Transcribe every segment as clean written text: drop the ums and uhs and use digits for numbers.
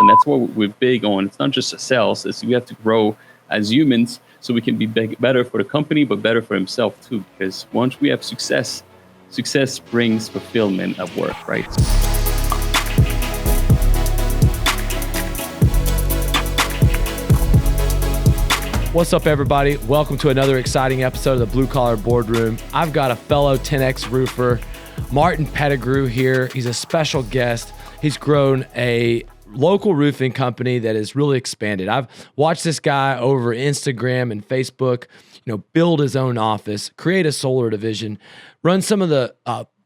And that's what we're big on. It's not just a sales. We have to grow as humans so we can be better for the company, but better for himself too. Because once we have success brings fulfillment at work, right? What's up, everybody? Welcome to another exciting episode of the Blue Collar Boardroom. I've got a fellow 10X roofer, Martin Pettigrew here. He's a special guest. He's grown a local roofing company that has really expanded. I've watched this guy over Instagram and Facebook, build his own office, create a solar division, run some of the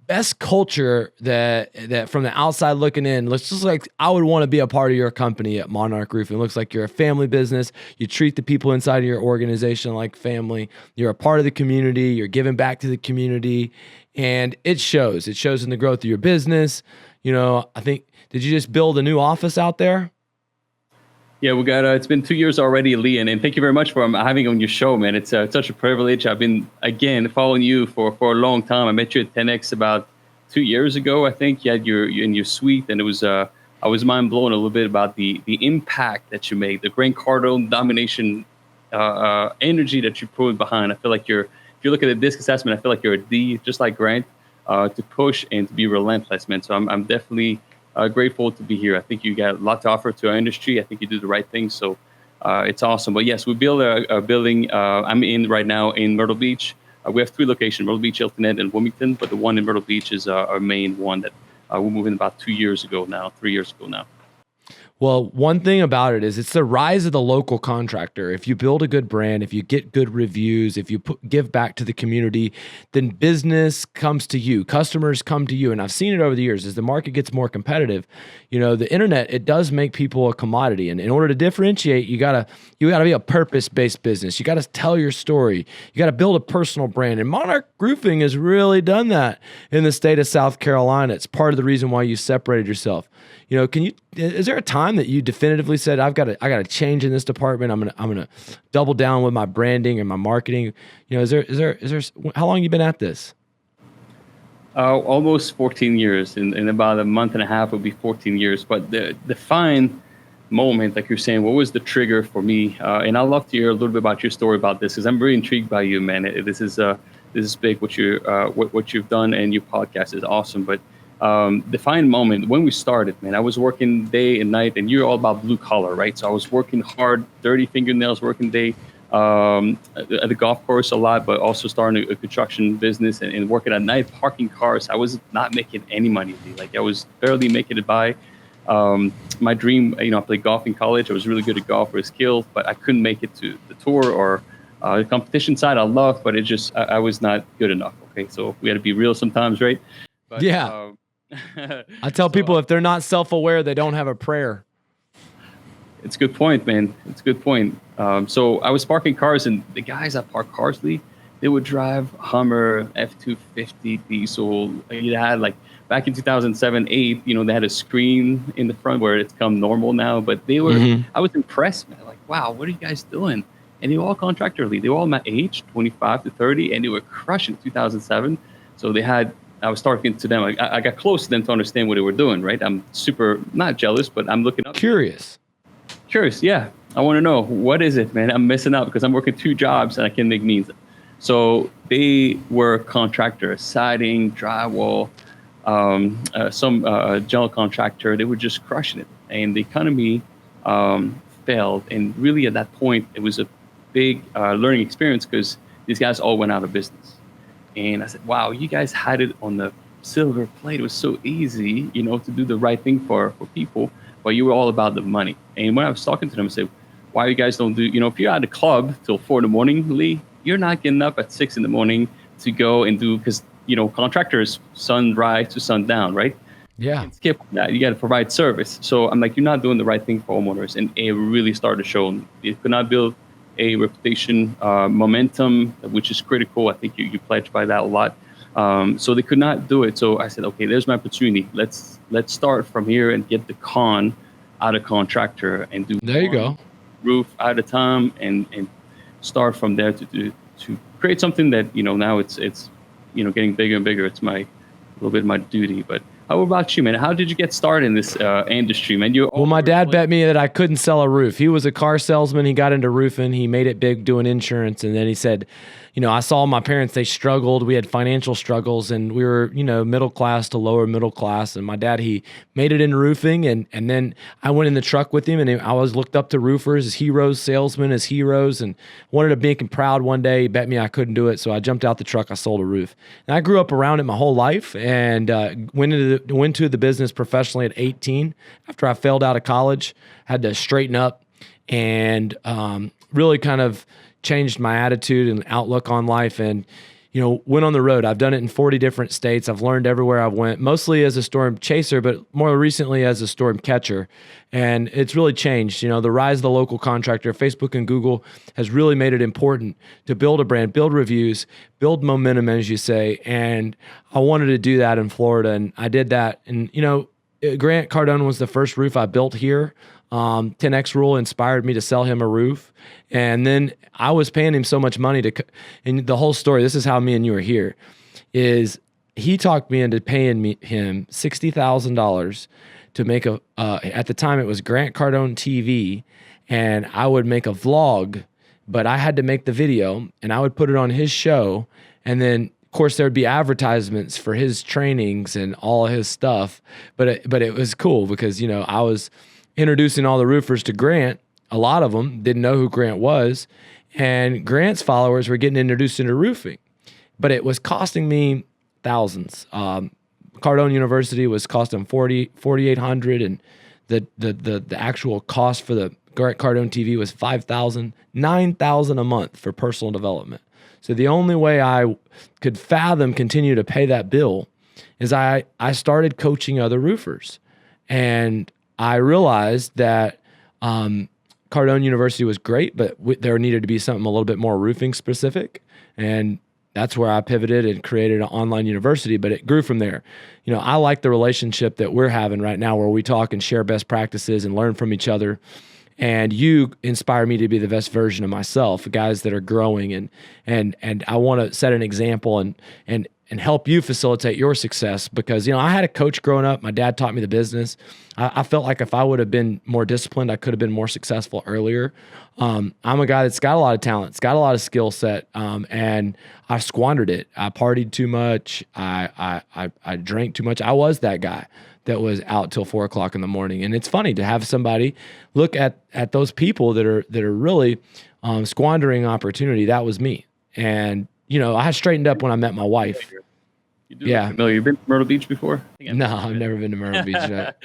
best culture that from the outside looking in, looks just like I would want to be a part of your company at Monarch Roofing. It looks like you're a family business. You treat the people inside of your organization like family. You're a part of the community. You're giving back to the community, and it shows. It shows in the growth of your business. I think, did you just build a new office out there? Yeah, we got. It's been 2 years already, Lee, and thank you very much for having me on your show, man. It's such a privilege. I've been following you for a long time. I met you at 10X about 2 years ago, I think. You had in your suite, and it was I was mind blown a little bit about the impact that you made, the Grant Cardone domination energy that you put behind. I feel like if you look at the disc assessment, I feel like you're a D, just like Grant, to push and to be relentless, man. So I'm definitely grateful to be here. I think you got a lot to offer to our industry. I think you do the right thing. So it's awesome. But yes, we build a building. I'm in right now in Myrtle Beach. We have 3 locations, Myrtle Beach, Hilton Head, and Wilmington. But the one in Myrtle Beach is our main one that we moved in about 3 years ago now. Well, one thing about it is it's the rise of the local contractor. If you build a good brand, if you get good reviews, if you give back to the community, then business comes to you, customers come to you. And I've seen it over the years as the market gets more competitive. The internet, it does make people a commodity. And in order to differentiate, you gotta be a purpose-based business. You gotta tell your story. You gotta build a personal brand. And Monarch Roofing has really done that in the state of South Carolina. It's part of the reason why you separated yourself. Is there a time that you definitively said, I got to change in this department. I'm going to double down with my branding and my marketing. Is there, how long have you been at this? Almost 14 years. In about a month and a half, it'll be 14 years. But the defined moment, like you're saying, what was the trigger for me? And I'd love to hear a little bit about your story about this, because I'm very intrigued by you, man. This is big, what you've done, and your podcast is awesome. But defined moment when we started, man, I was working day and night, and you're all about blue collar, right? So I was working hard, dirty fingernails, working day at the golf course a lot, but also starting a construction business and working at night, parking cars. I was not making any money. Like, I was barely making it by. My dream, I played golf in college. I was really good at golf or skills, but I couldn't make it to the tour or the competition side. I loved, but I was not good enough. Okay, so we had to be real sometimes, right? But, yeah. I tell people if they're not self-aware, they don't have a prayer. It's a good point, man. It's a good point. So I was parking cars, and the guys that park cars, Lee, they would drive Hummer, F-250 diesel. You had, like, back in 2007, 8, they had a screen in the front where it's come normal now. But they were, I was impressed, man. Like, wow, what are you guys doing? And they were all contractor, Lee. They were all my age, 25 to 30, and they were crushing 2007. So I was talking to them. I got close to them to understand what they were doing, right? I'm super, not jealous, but I'm looking up. Curious, yeah. I want to know, what is it, man? I'm missing out because I'm working 2 jobs and I can make means. So they were contractors, siding, drywall, some general contractor. They were just crushing it. And the economy failed. And really at that point, it was a big learning experience because these guys all went out of business. And I said, wow, you guys had it on the silver plate. It was so easy, to do the right thing for people, but you were all about the money. And when I was talking to them, I said, why you guys don't do, if you're at the club till 4 a.m, Lee, you're not getting up at 6 a.m. to go and do, because, contractors, sunrise to sundown, right? Yeah. You can skip that. You got to provide service. So I'm like, you're not doing the right thing for homeowners. And it really started showing. You could not build a reputation, momentum, which is critical. I think you pledge by that a lot. So they could not do it. So I said, okay, there's my opportunity. Let's start from here and get the con out of contractor and do there you go roof at a time and start from there to create something that now it's getting bigger and bigger. It's a little bit of my duty. But How about you, man? How did you get started in this industry, man? Well, my dad bet me that I couldn't sell a roof. He was a car salesman. He got into roofing. He made it big doing insurance. And then he said, I saw my parents, they struggled. We had financial struggles and we were, middle class to lower middle class. And my dad, he made it in roofing. And then I went in the truck with him and I was looked up to roofers as heroes, salesmen as heroes, and wanted to make him proud one day. He bet me I couldn't do it. So I jumped out the truck. I sold a roof. And I grew up around it my whole life and went to the business professionally at 18. After I failed out of college, had to straighten up and really kind of changed my attitude and outlook on life and, went on the road. I've done it in 40 different states. I've learned everywhere I've went, mostly as a storm chaser, but more recently as a storm catcher. And it's really changed. The rise of the local contractor, Facebook and Google has really made it important to build a brand, build reviews, build momentum, as you say. And I wanted to do that in Florida. And I did that. And, Grant Cardone was the first roof I built here. 10X rule inspired me to sell him a roof. And then I was paying him so much money and the whole story, this is how me and you are here, is he talked me into paying him $60,000 to make at the time it was Grant Cardone TV, and I would make a vlog, but I had to make the video and I would put it on his show. And then of course there'd be advertisements for his trainings and all his stuff. But it was cool because, I was introducing all the roofers to Grant. A lot of them didn't know who Grant was. And Grant's followers were getting introduced into roofing. But it was costing me thousands. Cardone University was costing $4,800, and the actual cost for the Grant Cardone TV was $5,000, $9,000 a month for personal development. So the only way I could fathom continue to pay that bill is I started coaching other roofers. And I realized that Cardone University was great, but there needed to be something a little bit more roofing specific. And that's where I pivoted and created an online university, but it grew from there. I like the relationship that we're having right now where we talk and share best practices and learn from each other. And you inspire me to be the best version of myself, guys that are growing. And I want to set an example and help you facilitate your success because, I had a coach growing up. My dad taught me the business. I felt like if I would have been more disciplined, I could have been more successful earlier. I'm a guy that's got a lot of talent, it's got a lot of skill set, and I squandered it. I partied too much. I drank too much. I was that guy that was out till 4 o'clock in the morning. And it's funny to have somebody look at those people that are really squandering opportunity. That was me. And, I had straightened up when I met my wife. You do look familiar. You've been to Myrtle Beach before? No, I've never been to Myrtle Beach yet.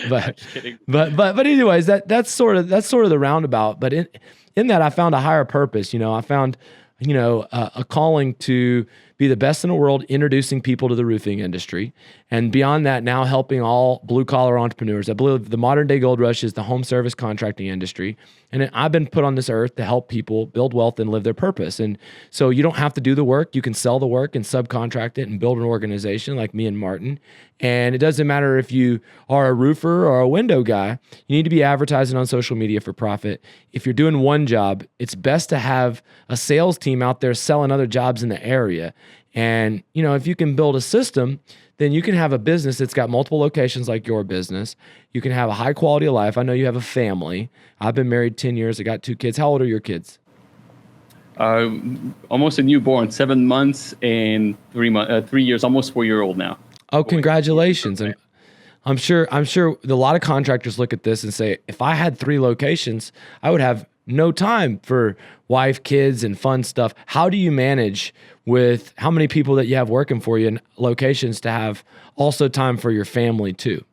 But anyways, that's sort of the roundabout. But in that, I found a higher purpose. I found, a calling to be the best in the world, introducing people to the roofing industry. And beyond that, now helping all blue collar entrepreneurs. I believe the modern day gold rush is the home service contracting industry. And I've been put on this earth to help people build wealth and live their purpose. And so you don't have to do the work. You can sell the work and subcontract it and build an organization like me and Martin. And it doesn't matter if you are a roofer or a window guy, you need to be advertising on social media for profit. If you're doing one job, it's best to have a sales team out there selling other jobs in the area. And, if you can build a system, then you can have a business that's got multiple locations like your business. You can have a high quality of life. I know you have a family. I've been married 10 years. I got 2 kids. How old are your kids? Almost a newborn, 7 months and 3 years, almost 4-year-old now. Oh, congratulations. And I'm sure a lot of contractors look at this and say, if I had 3 locations, I would have no time for wife, kids, and fun stuff. How do you manage with how many people that you have working for you in locations to have also time for your family too?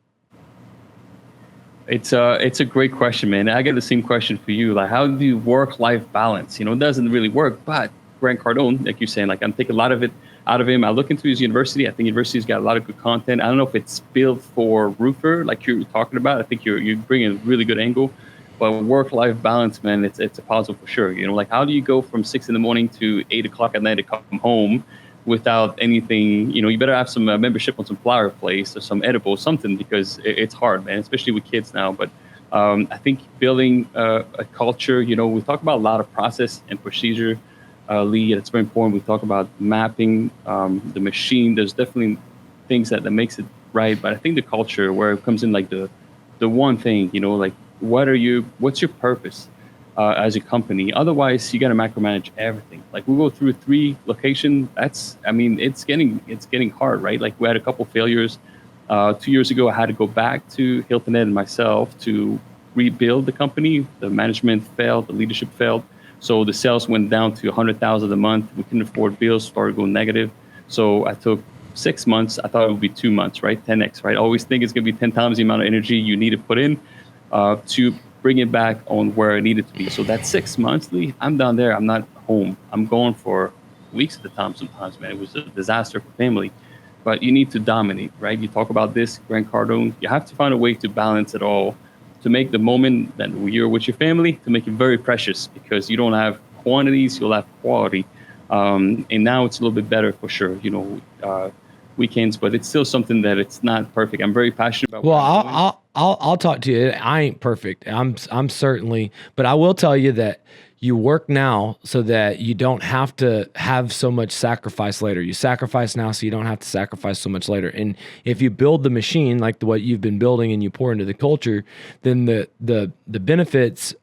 It's a great question, man. I get the same question for you. Like, how do you work-life balance? It doesn't really work, but Grant Cardone, like you're saying, like I'm taking a lot of it out of him. I look into his university. I think university's got a lot of good content. I don't know if it's built for roofer, like you're talking about. I think you're bringing a really good angle. But work-life balance, man, it's a puzzle for sure. Like how do you go from 6 a.m. to 8 o'clock at night to come home without anything? You better have some membership on some flower place or some edible, something, because it's hard, man, especially with kids now. But I think building a culture, we talk about a lot of process and procedure, Lee. It's very important. We talk about mapping the machine. There's definitely things that makes it right? But I think the culture where it comes in like the one thing, like what's your purpose as a company? Otherwise, you got to micromanage everything. Like we go through 3 locations. It's getting hard, right? Like we had a couple failures. 2 years ago, I had to go back to Hilton Head and myself to rebuild the company. The management failed, the leadership failed. So the sales went down to 100,000 a month. We couldn't afford bills, started going negative. So I took 6 months. I thought it would be 2 months, right? 10x, right? I always think it's going to be 10 times the amount of energy you need to put in to bring it back on where it needed to be. So that 6 months, Lee, I'm down there. I'm not home. I'm going for weeks at a time sometimes, man. It was a disaster for family. But you need to dominate, right? You talk about this, Grant Cardone. You have to find a way to balance it all, to make the moment that you're with your family, to make it very precious, because you don't have quantities, you'll have quality. And now it's a little bit better for sure, weekends, but it's still something that it's not perfect. I'm very passionate about. Well, I'll talk to you. I ain't perfect. I'm certainly, but I will tell you that you work now so that you don't have to have so much sacrifice later. You sacrifice now so you don't have to sacrifice so much later. And if you build the machine like what you've been building and you pour into the culture, then the benefits,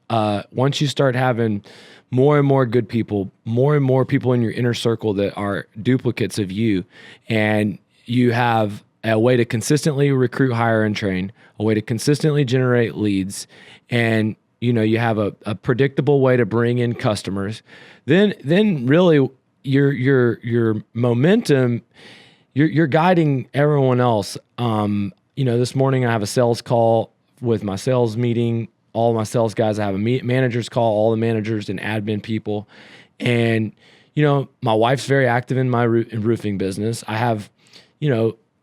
once you start having more and more good people, more and more people in your inner circle that are duplicates of you, and you have a way to consistently recruit, hire, and train, a way to consistently generate leads, and you have a predictable way to bring in customers, then really your momentum, you're guiding everyone else. This morning I have a sales call with my sales meeting, all my sales guys. I have a manager's call, all the managers and admin people. And, my wife's very active in my roofing business. I have,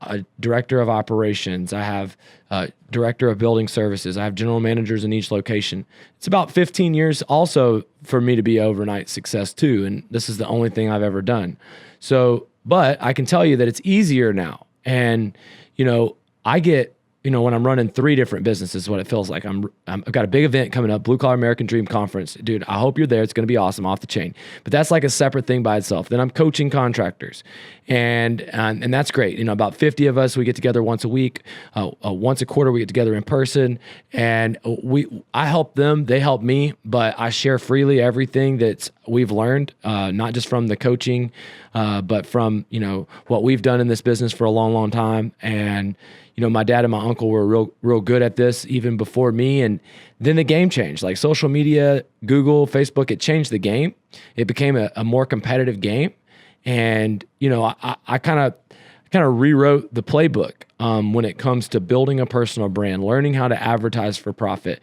a director of operations. I have a director of building services. I have general managers in each location. It's about 15 years also for me to be overnight success too. And this is the only thing I've ever done. So, but I can tell you that it's easier now. And, I get, when I'm running 3 different businesses, is what it feels like. I've got a big event coming up, Blue Collar American Dream Conference. Dude, I hope you're there. It's going to be awesome, off the chain. But that's like a separate thing by itself. Then I'm coaching contractors, and that's great. About 50 of us, we get together once a week, once a quarter we get together in person, and I help them, they help me, but I share freely everything that we've learned, not just from the coaching, but from what we've done in this business for a long, long time. And my dad and my uncle were real good at this even before me. And then the game changed. Like social media, Google, Facebook, it changed the game. It became a more competitive game. And, I kind of rewrote the playbook when it comes to building a personal brand, learning how to advertise for profit,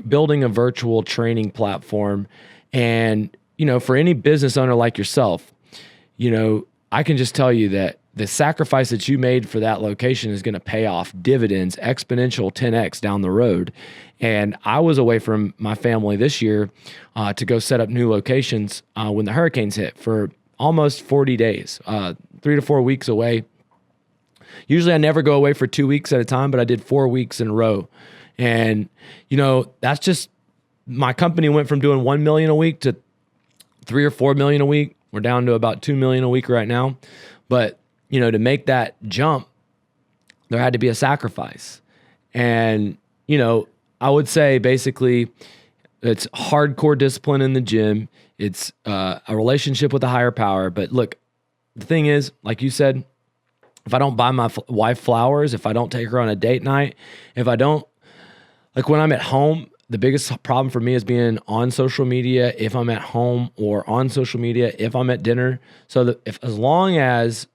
building a virtual training platform. And, for any business owner like yourself, I can just tell you that the sacrifice that you made for that location is going to pay off dividends, exponential 10x down the road. And I was away from my family this year to go set up new locations when the hurricanes hit for almost 40 days, 3 to 4 weeks away. Usually I never go away for 2 weeks at a time, but I did 4 weeks in a row. And, that's just, my company went from doing 1 million a week to 3 or 4 million a week. We're down to about 2 million a week right now. But to make that jump, there had to be a sacrifice. And, I would say basically it's hardcore discipline in the gym. It's a relationship with a higher power. But look, the thing is, like you said, if I don't buy my wife flowers, if I don't take her on a date night, if I don't, like when I'm at home, the biggest problem for me is being on social media if I'm at home, or on social media if I'm at dinner. So that as long as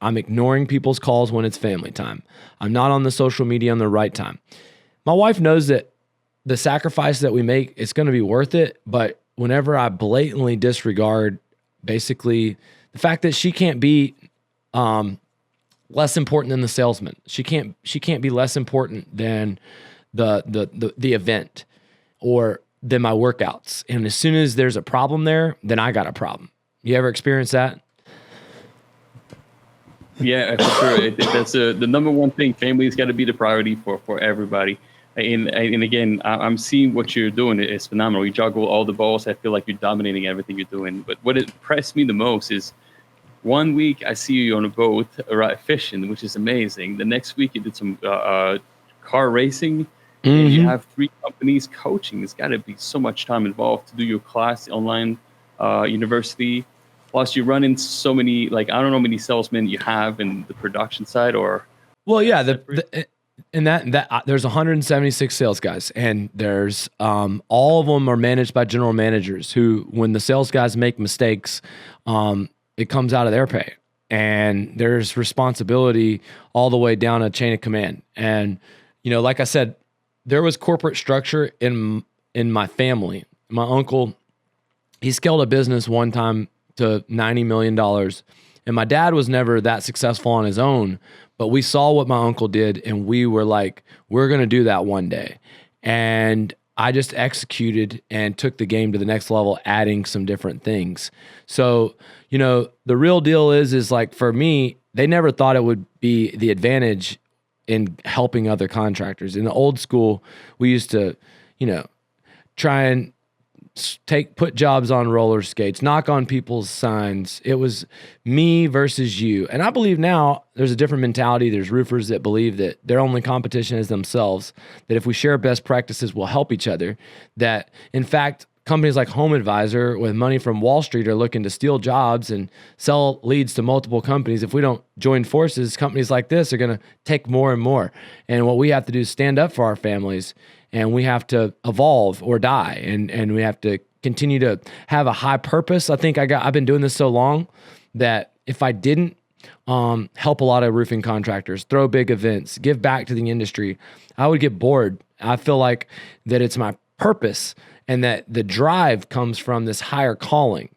I'm ignoring people's calls when it's family time, I'm not on the social media on the right time, my wife knows that the sacrifice that we make, it's going to be worth it. But whenever I blatantly disregard basically the fact that she can't be less important than the salesman, she can't be less important than the event or than my workouts. And as soon as there's a problem there, then I got a problem. You ever experience that? Yeah, for sure. That's the number one thing. Family's got to be the priority for everybody. And again, I'm seeing what you're doing. It's phenomenal. You juggle all the balls. I feel like you're dominating everything you're doing. But what impressed me the most is One week I see you on a boat, right, fishing, which is amazing. The next week you did some car racing, and you have 3 companies coaching. It's got to be so much time involved to do your class online university. Plus, you run into so many, like, I don't know how many salesmen you have in the production side, or well, yeah, and that there's 176 sales guys, and there's all of them are managed by general managers who, when the sales guys make mistakes, it comes out of their pay, and there's responsibility all the way down a chain of command. And like I said, there was corporate structure in my family. My uncle, he scaled a business one time to $90 million, and my dad was never that successful on his own. But we saw what my uncle did, and we were like, we're going to do that one day. And I just executed and took the game to the next level, adding some different things. So, the real deal is like, for me, they never thought it would be the advantage in helping other contractors. In the old school, we used to, try and put jobs on roller skates, knock on people's signs. It was me versus you. And I believe now there's a different mentality. There's roofers that believe that their only competition is themselves, that if we share best practices, we'll help each other. That, in fact, companies like Home Advisor with money from Wall Street are looking to steal jobs and sell leads to multiple companies. If we don't join forces, companies like this are going to take more and more. And what we have to do is stand up for our families, and we have to evolve or die. And we have to continue to have a high purpose. I think I've been doing this so long that if I didn't help a lot of roofing contractors, throw big events, give back to the industry, I would get bored. I feel like that it's my purpose, and that the drive comes from this higher calling.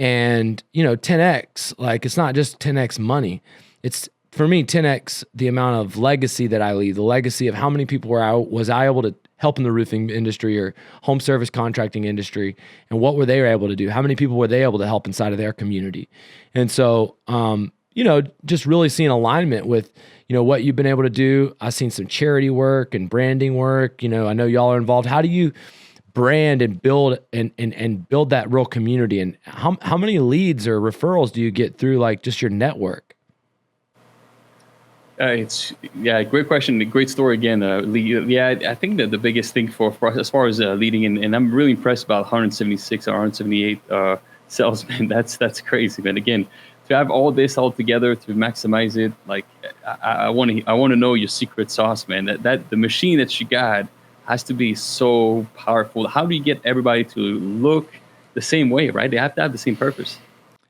And 10x, like, it's not just 10x money. It's, for me, 10x the amount of legacy that I leave, the legacy of how many people was I able to help in the roofing industry or home service contracting industry, and what were they able to do? How many people were they able to help inside of their community? And so, just really seeing alignment with, what you've been able to do. I've seen some charity work and branding work. I know y'all are involved. How do you brand and build and build that real community? And how many leads or referrals do you get through, like, just your network? Great question. Great story again. I think that the biggest thing for us as far as leading, and I'm really impressed about 176 or 178 salesmen. That's crazy, man. Again, to have all this all together to maximize it, like, I want to know your secret sauce, man. That the machine that you got has to be so powerful. How do you get everybody to look the same way, right? They have to have the same purpose.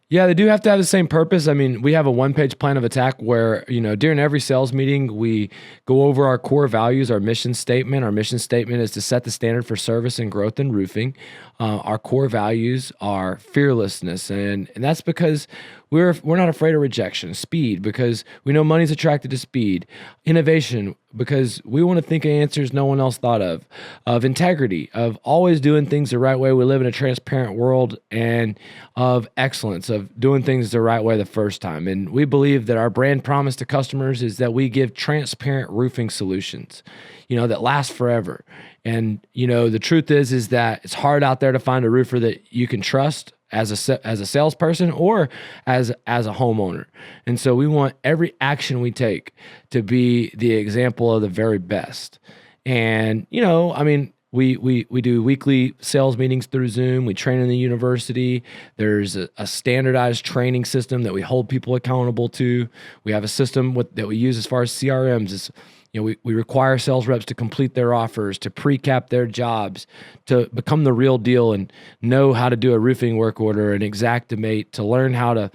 Yeah, they do have to have the same purpose. I mean, we have a one-page plan of attack where, during every sales meeting, we go over our core values, our mission statement. Our mission statement is to set the standard for service and growth in roofing. Our core values are fearlessness, and that's because we're not afraid of rejection. Speed, because we know money's attracted to speed. Innovation, because we want to think of answers no one else thought of. Of integrity, of always doing things the right way. We live in a transparent world. And of excellence, of doing things the right way the first time. And we believe that our brand promise to customers is that we give transparent roofing solutions, that last forever. And, the truth is that it's hard out there to find a roofer that you can trust as a salesperson or as a homeowner. And so we want every action we take to be the example of the very best. And, we do weekly sales meetings through Zoom. We train in the university. There's a standardized training system that we hold people accountable to. We have a system that we use as far as CRMs. We require sales reps to complete their offers, to pre-cap their jobs, to become the real deal and know how to do a roofing work order and Xactimate, to learn how to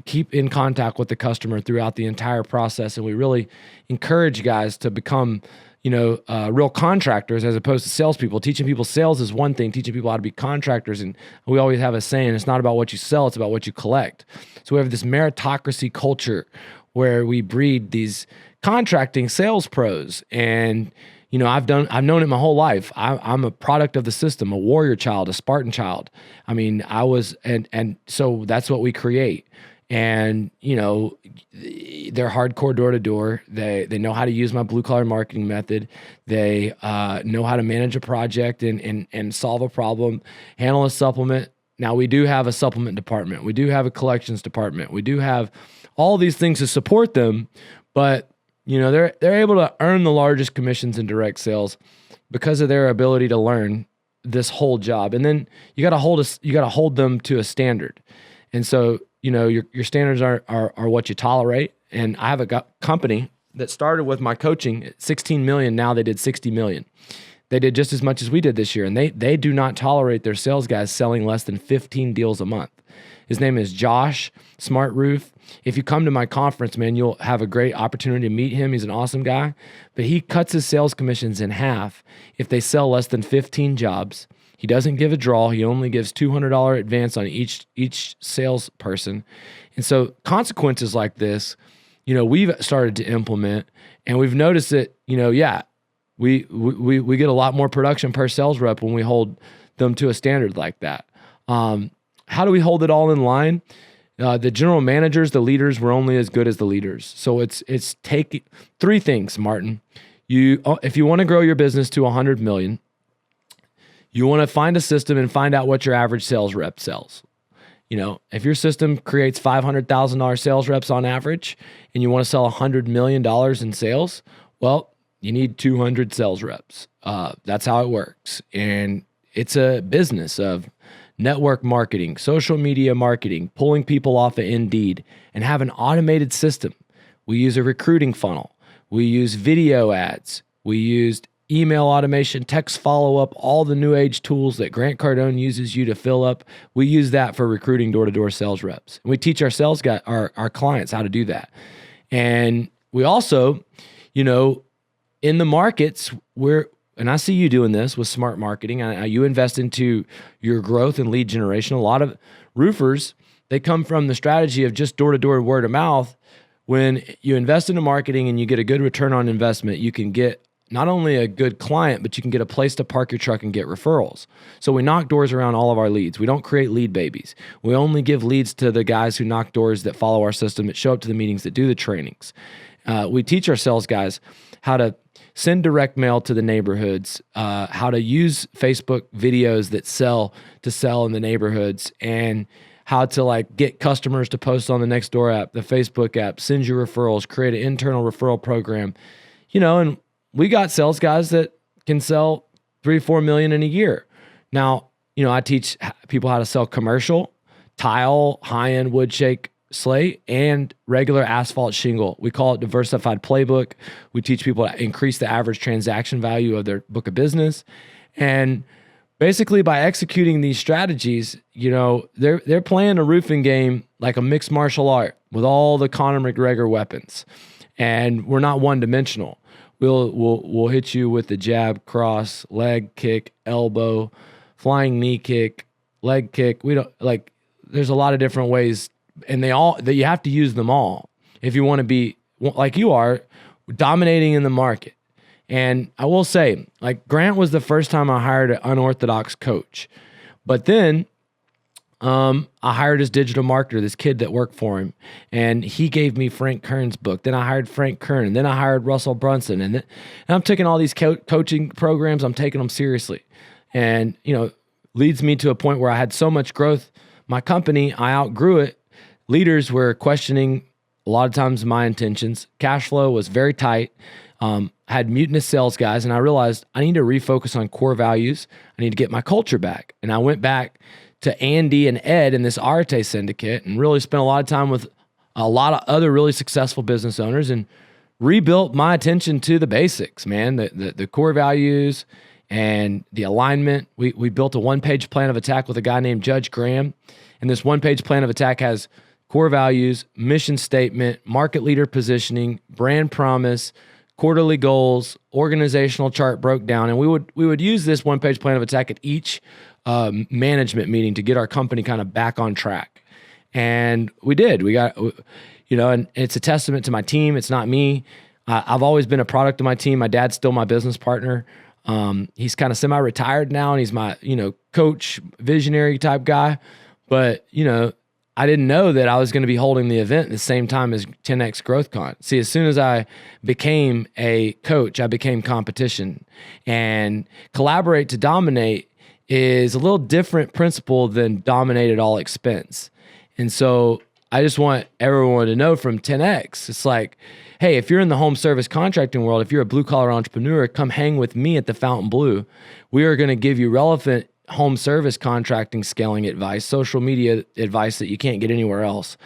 keep in contact with the customer throughout the entire process. And we really encourage guys to become, real contractors as opposed to salespeople. Teaching people sales is one thing, teaching people how to be contractors. And we always have a saying, it's not about what you sell, it's about what you collect. So we have this meritocracy culture where we breed these contracting sales pros. And, I've known it my whole life. I'm a product of the system, a warrior child, a Spartan child. I mean, and so that's what we create. And, they're hardcore door to door. They know how to use my blue collar marketing method. They know how to manage a project and solve a problem, handle a supplement, Now we do have a supplement department. We do have a collections department. We do have all these things to support them, but they're able to earn the largest commissions in direct sales because of their ability to learn this whole job. And then you got to hold them to a standard. And so, your standards are what you tolerate. And I have a company that started with my coaching at 16 million. Now they did 60 million. They did just as much as we did this year. And they do not tolerate their sales guys selling less than 15 deals a month. His name is Josh Smart Roof. If you come to my conference, man, you'll have a great opportunity to meet him. He's an awesome guy, but he cuts his sales commissions in half if they sell less than 15 jobs. He doesn't give a draw. He only gives $200 advance on each salesperson. And so consequences like this, we've started to implement, and we've noticed that, we get a lot more production per sales rep when we hold them to a standard like that. How do we hold it all in line? The general managers, the leaders, were only as good as the leaders. So it's taking three things, Martin. If you want to grow your business to 100 million, you want to find a system and find out what your average sales rep sells. If your system creates $500,000 sales reps on average, and you want to sell $100 million in sales, well, you need 200 sales reps. That's how it works. And it's a business of network marketing, social media marketing, pulling people off of Indeed, and have an automated system. We use a recruiting funnel. We use video ads. We used email automation, text follow-up, all the new age tools that Grant Cardone uses you to fill up. We use that for recruiting door-to-door sales reps. And we teach our sales guys, our clients how to do that. And we also, in the markets, and I see you doing this with smart marketing. You invest into your growth and lead generation. A lot of roofers, they come from the strategy of just door-to-door word of mouth. When you invest into marketing and you get a good return on investment, you can get not only a good client, but you can get a place to park your truck and get referrals. So we knock doors around all of our leads. We don't create lead babies. We only give leads to the guys who knock doors, that follow our system, that show up to the meetings, that do the trainings. We teach our sales guys how to send direct mail to the neighborhoods, how to use Facebook videos that sell in the neighborhoods, and how to get customers to post on the Nextdoor app, the Facebook app, send you referrals, create an internal referral program, and we got sales guys that can sell 3-4 million in a year. Now, I teach people how to sell commercial, tile, high-end wood shake, slate, and regular asphalt shingle. We call it diversified playbook. We teach people to increase the average transaction value of their book of business. And basically by executing these strategies, they're playing a roofing game like a mixed martial art with all the Conor McGregor weapons. And we're not one-dimensional. We'll hit you with the jab, cross, leg kick, elbow, flying knee kick, leg kick. We don't there's a lot of different ways, and you have to use them all if you want to be like you are, dominating in the market. And I will say, Grant was the first time I hired an unorthodox coach, but then I hired his digital marketer, this kid that worked for him, and he gave me Frank Kern's book. Then I hired Frank Kern, and then I hired Russell Brunson, and I'm taking all these coaching programs. I'm taking them seriously, and leads me to a point where I had so much growth. My company, I outgrew it. Leaders were questioning a lot of times my intentions. Cash flow was very tight. I had mutinous sales guys, and I realized I need to refocus on core values. I need to get my culture back. And I went back to Andy and Ed in this Arte syndicate and really spent a lot of time with a lot of other really successful business owners and rebuilt my attention to the basics, man, the core values and the alignment. We built a one-page plan of attack with a guy named Judge Graham. And this one-page plan of attack has core values, mission statement, market leader positioning, brand promise, quarterly goals, organizational chart broke down. And we would use this one-page plan of attack at each management meeting to get our company kind of back on track. And we did. We got, and it's a testament to my team. It's not me. I've always been a product of my team. My dad's still my business partner. He's kind of semi-retired now, and he's my, coach, visionary type guy. But, I didn't know that I was going to be holding the event at the same time as 10X GrowthCon. See, as soon as I became a coach, I became competition. And collaborate to dominate is a little different principle than dominate at all expense. And so I just want everyone to know from 10X, it's like, hey, if you're in the home service contracting world, if you're a blue collar entrepreneur, come hang with me at the Fountain Blue. We are going to give you relevant home service contracting scaling advice, social media advice that you can't get anywhere else,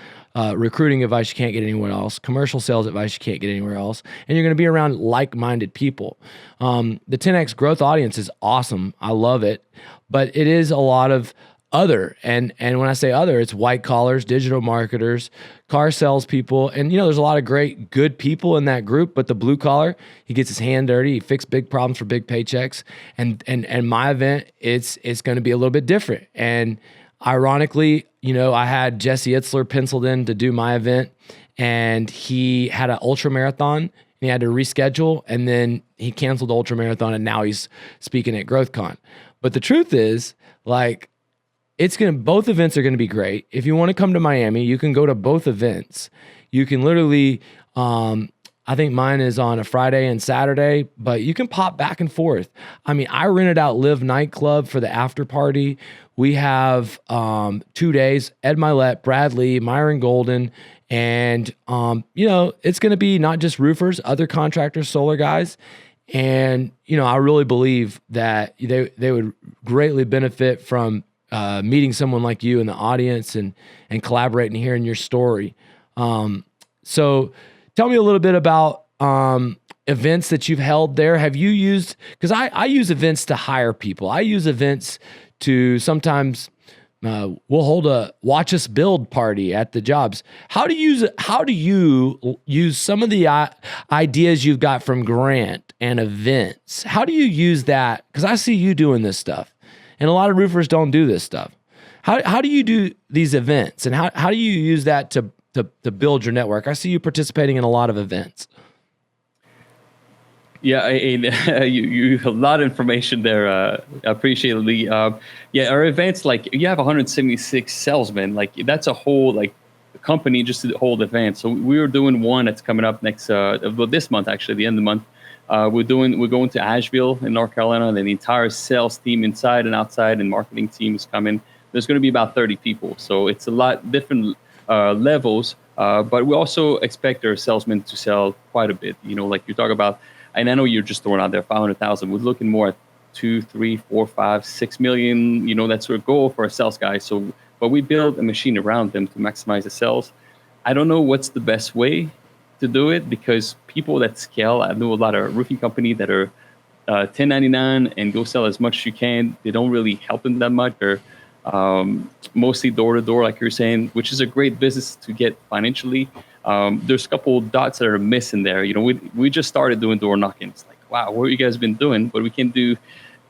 recruiting advice you can't get anywhere else, commercial sales advice you can't get anywhere else, and you're going to be around like-minded people. The 10X growth audience is awesome. I love it, but it is a lot of other, and when I say other, it's white collars, digital marketers, car salespeople, and there's a lot of great, good people in that group. But the blue collar, he gets his hand dirty, he fixes big problems for big paychecks, and my event, it's going to be a little bit different. And ironically, I had Jesse Itzler penciled in to do my event, and he had an ultra marathon, and he had to reschedule, and then he canceled the ultra marathon, and now he's speaking at GrowthCon. But the truth is, like, both events are going to be great. If you want to come to Miami, you can go to both events. You can literally, I think mine is on a Friday and Saturday, but you can pop back and forth. I mean, I rented out Live Nightclub for the after party. We have 2 days, Ed Milet, Bradley, Myron Golden, and it's going to be not just roofers, other contractors, solar guys. And, I really believe that they would greatly benefit from meeting someone like you in the audience and collaborating, hearing your story. So tell me a little bit about events that you've held there. Have you used, because I use events to hire people. I use events to sometimes we'll hold a watch us build party at the jobs. How do you use some of the ideas you've got from Grant and events? How do you use that? Because I see you doing this stuff. And a lot of roofers don't do this stuff. How do you do these events, and how do you use that to build your network? I see you participating in a lot of events. Yeah, you a lot of information there. I appreciate it, Lee. Our events, like, you have 176 salesmen. Like, that's a whole company just to hold event. So we were doing one that's coming up this month, actually, the end of the month. We're going to Asheville in North Carolina, and then the entire sales team inside and outside and marketing team is coming. There's going to be about 30 people. So it's a lot different levels, but we also expect our salesmen to sell quite a bit. Like you talk about, and I know you're just throwing out there 500,000. We're looking more at 2, 3, 4, 5, 6 million. That's our goal for a sales guy. So, but we build a machine around them to maximize the sales. I don't know what's the best way to do it, because people that scale, I know a lot of roofing company that are 1099 and go sell as much as you can. They don't really help them that much. They're mostly door to door, like you're saying, which is a great business to get financially. There's a couple dots that are missing there. We just started doing door knocking. It's like, wow, what have you guys been doing? But we can do,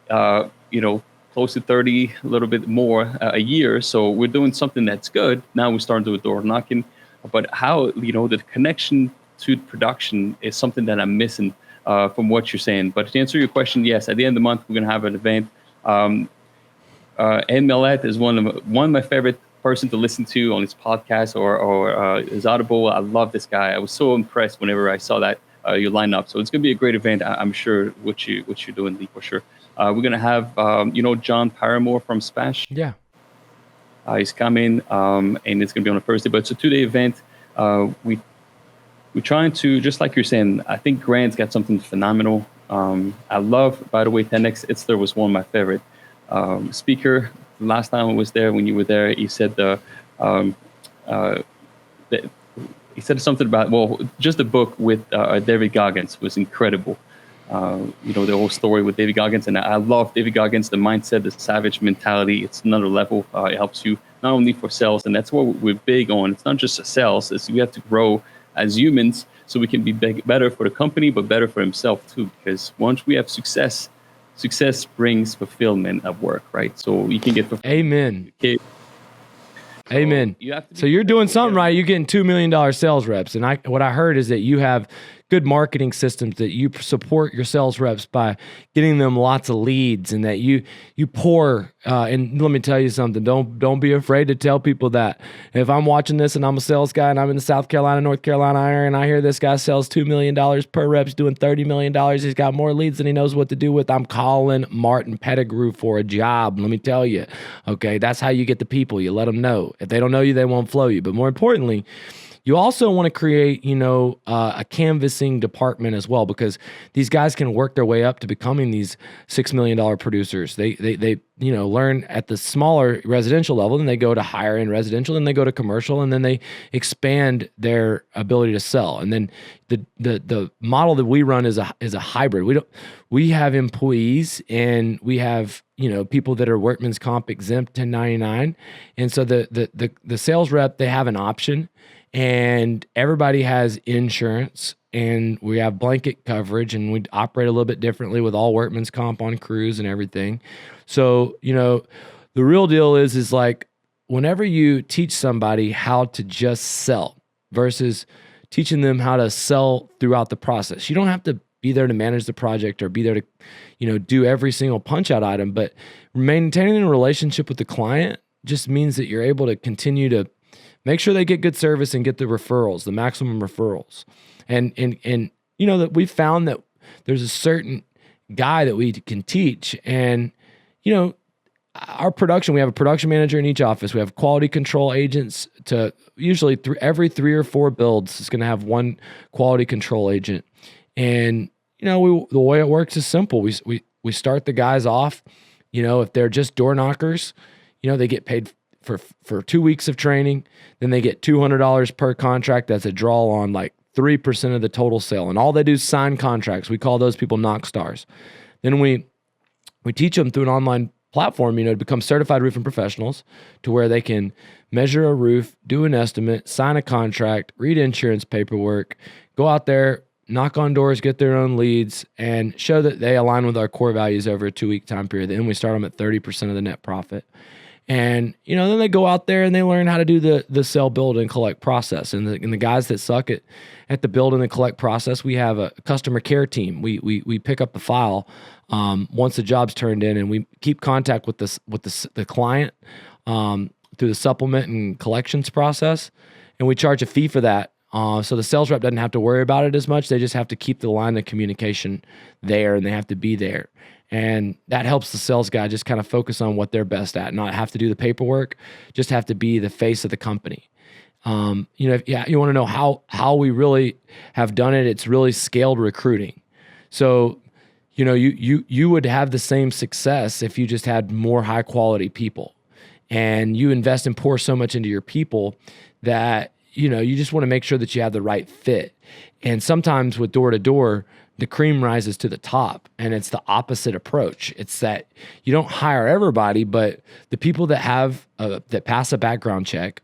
close to 30, a little bit more a year. So we're doing something that's good. Now we're starting to do door knocking. But how, the connection to production is something that I'm missing from what you're saying. But to answer your question, yes, at the end of the month, we're going to have an event. Ed Milet is one of my favorite person to listen to on his podcast or his Audible. I love this guy. I was so impressed whenever I saw that your lineup. So it's going to be a great event. I'm sure what you're doing, Lee, for sure. We're going to have, John Paramore from Spash. Yeah. He's coming, and it's going to be on a Thursday. But it's a 2-day event. We're trying to, just like you're saying, I think Grant's got something phenomenal. I love, by the way, 10X Itzler was one of my favorite speaker. The last time I was there, when you were there, he said he said something about, just the book with David Goggins was incredible. The whole story with David Goggins, and I love David Goggins, the mindset, the savage mentality. It's another level. It helps you not only for sales, and that's what we're big on. It's not just a sales. We have to grow as humans so we can be better for the company, but better for himself too. Because once we have success brings fulfillment of work, right? So you can get fulfillment. Amen. Okay. Amen. So you're doing something right. You're getting $2 million sales reps. And what I heard is that you have good marketing systems, that you support your sales reps by getting them lots of leads, and that you pour. And let me tell you something. Don't be afraid to tell people that. If I'm watching this and I'm a sales guy and I'm in the South Carolina, North Carolina area, and I hear this guy sells $2 million per rep's doing $30 million, he's got more leads than he knows what to do with, I'm calling Martin Pettigrew for a job. Let me tell you. Okay, that's how you get the people. You let them know. If they don't know you, they won't flow you. But more importantly, you also want to create, a canvassing department as well, because these guys can work their way up to becoming these $6 million producers. They learn at the smaller residential level, then they go to higher end residential, then they go to commercial, and then they expand their ability to sell. And then the model that we run is a hybrid. We have employees, and we have people that are workman's comp exempt 1099, and so the sales rep, they have an option. And everybody has insurance, and we have blanket coverage, and we operate a little bit differently with all workman's comp on crews and everything. So, the real deal is like, whenever you teach somebody how to just sell versus teaching them how to sell throughout the process, you don't have to be there to manage the project or be there to, do every single punch out item, but maintaining a relationship with the client just means that you're able to continue to make sure they get good service and get the referrals, the maximum referrals. And that we've found that there's a certain guy that we can teach. And, our production, we have a production manager in each office. We have quality control agents to usually every 3 or 4 builds is going to have one quality control agent. And, the way it works is simple. We start the guys off, if they're just door knockers, they get paid for 2 weeks of training. Then they get $200 per contract. That's a draw on like 3% of the total sale. And all they do is sign contracts. We call those people knock stars. Then we teach them through an online platform, to become certified roofing professionals, to where they can measure a roof, do an estimate, sign a contract, read insurance paperwork, go out there, knock on doors, get their own leads, and show that they align with our core values over a 2-week time period. Then we start them at 30% of the net profit. And, then they go out there and they learn how to do the sell, build, and collect process. And the guys that suck at the build and the collect process, we have a customer care team. We pick up the file once the job's turned in, and we keep contact with the client through the supplement and collections process. And we charge a fee for that. So the sales rep doesn't have to worry about it as much. They just have to keep the line of communication there, and they have to be there. And that helps the sales guy just kind of focus on what they're best at, not have to do the paperwork, just have to be the face of the company. You want to know how we really have done it. It's really scaled recruiting. So, you would have the same success if you just had more high quality people, and you invest and pour so much into your people that, you just want to make sure that you have the right fit. And sometimes with door to door, the cream rises to the top, and it's the opposite approach. It's that you don't hire everybody, but the people that have that pass a background check,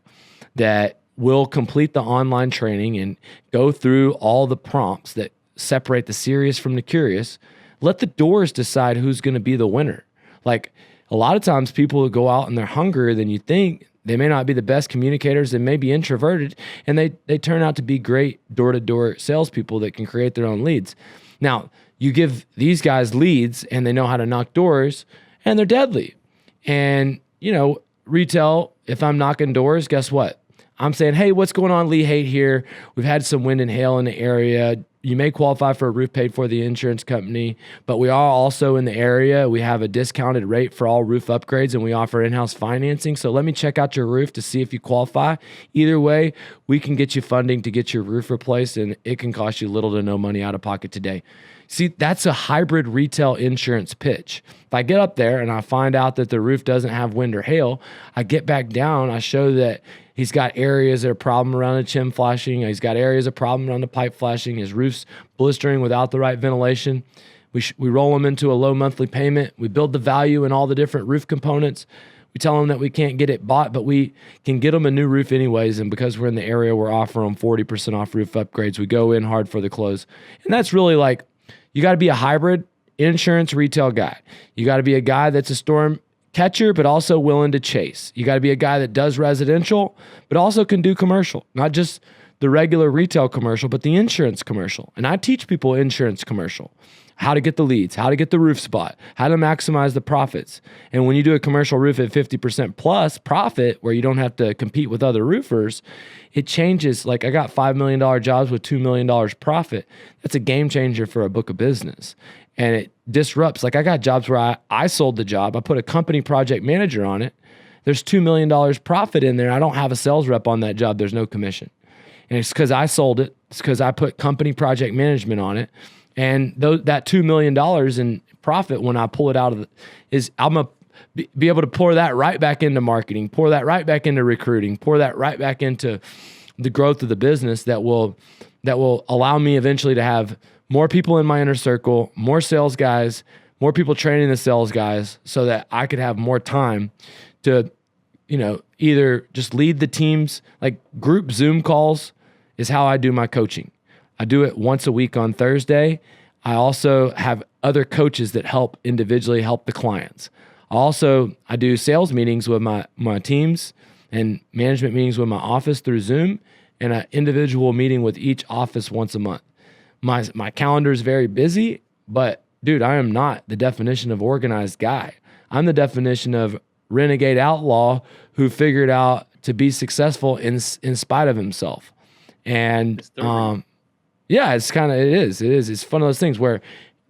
that will complete the online training and go through all the prompts that separate the serious from the curious, let the doors decide who's going to be the winner. Like, a lot of times people go out and they're hungrier than you think. They may not be the best communicators, they may be introverted, and they turn out to be great door-to-door salespeople that can create their own leads. Now, you give these guys leads and they know how to knock doors, and they're deadly. And, retail, if I'm knocking doors, guess what? I'm saying, hey, what's going on? Leehaight here. We've had some wind and hail in the area. You may qualify for a roof paid for the insurance company, but we are also in the area. We have a discounted rate for all roof upgrades, and we offer in-house financing. So let me check out your roof to see if you qualify. Either way, we can get you funding to get your roof replaced, and it can cost you little to no money out of pocket today. See, that's a hybrid retail insurance pitch. If I get up there and I find out that the roof doesn't have wind or hail, I get back down, I show that he's got areas that are problem around the chim flashing. He's got areas of problem around the pipe flashing. His roof's blistering without the right ventilation. We roll him into a low monthly payment. We build the value in all the different roof components. We tell them that we can't get it bought, but we can get them a new roof anyways. And because we're in the area, we're offering them 40% off roof upgrades. We go in hard for the close. And that's really like, you got to be a hybrid insurance retail guy. You got to be a guy that's a storm catcher, but also willing to chase. You got to be a guy that does residential, but also can do commercial, not just the regular retail commercial, but the insurance commercial. And I teach people insurance commercial, how to get the leads, how to get the roof spot, how to maximize the profits. And when you do a commercial roof at 50% plus profit, where you don't have to compete with other roofers, it changes. Like I got $5 million jobs with $2 million profit. That's a game changer for a book of business. And it disrupts. Like I got jobs where I sold the job. I put a company project manager on it. There's $2 million profit in there. I don't have a sales rep on that job. There's no commission. And it's because I sold it. It's because I put company project management on it. And that $2 million in profit, when I pull it out of I'm going to be able to pour that right back into marketing, pour that right back into recruiting, pour that right back into the growth of the business that will allow me eventually to have more people in my inner circle, more sales guys, more people training the sales guys, so that I could have more time to, either just lead the teams. Like group Zoom calls is how I do my coaching. I do it once a week on Thursday. I also have other coaches that help individually help the clients. I do sales meetings with my teams and management meetings with my office through Zoom, and an individual meeting with each office once a month. My calendar is very busy, but dude, I am not the definition of organized guy. I'm the definition of renegade outlaw who figured out to be successful in spite of himself. And yeah, it's one of those things where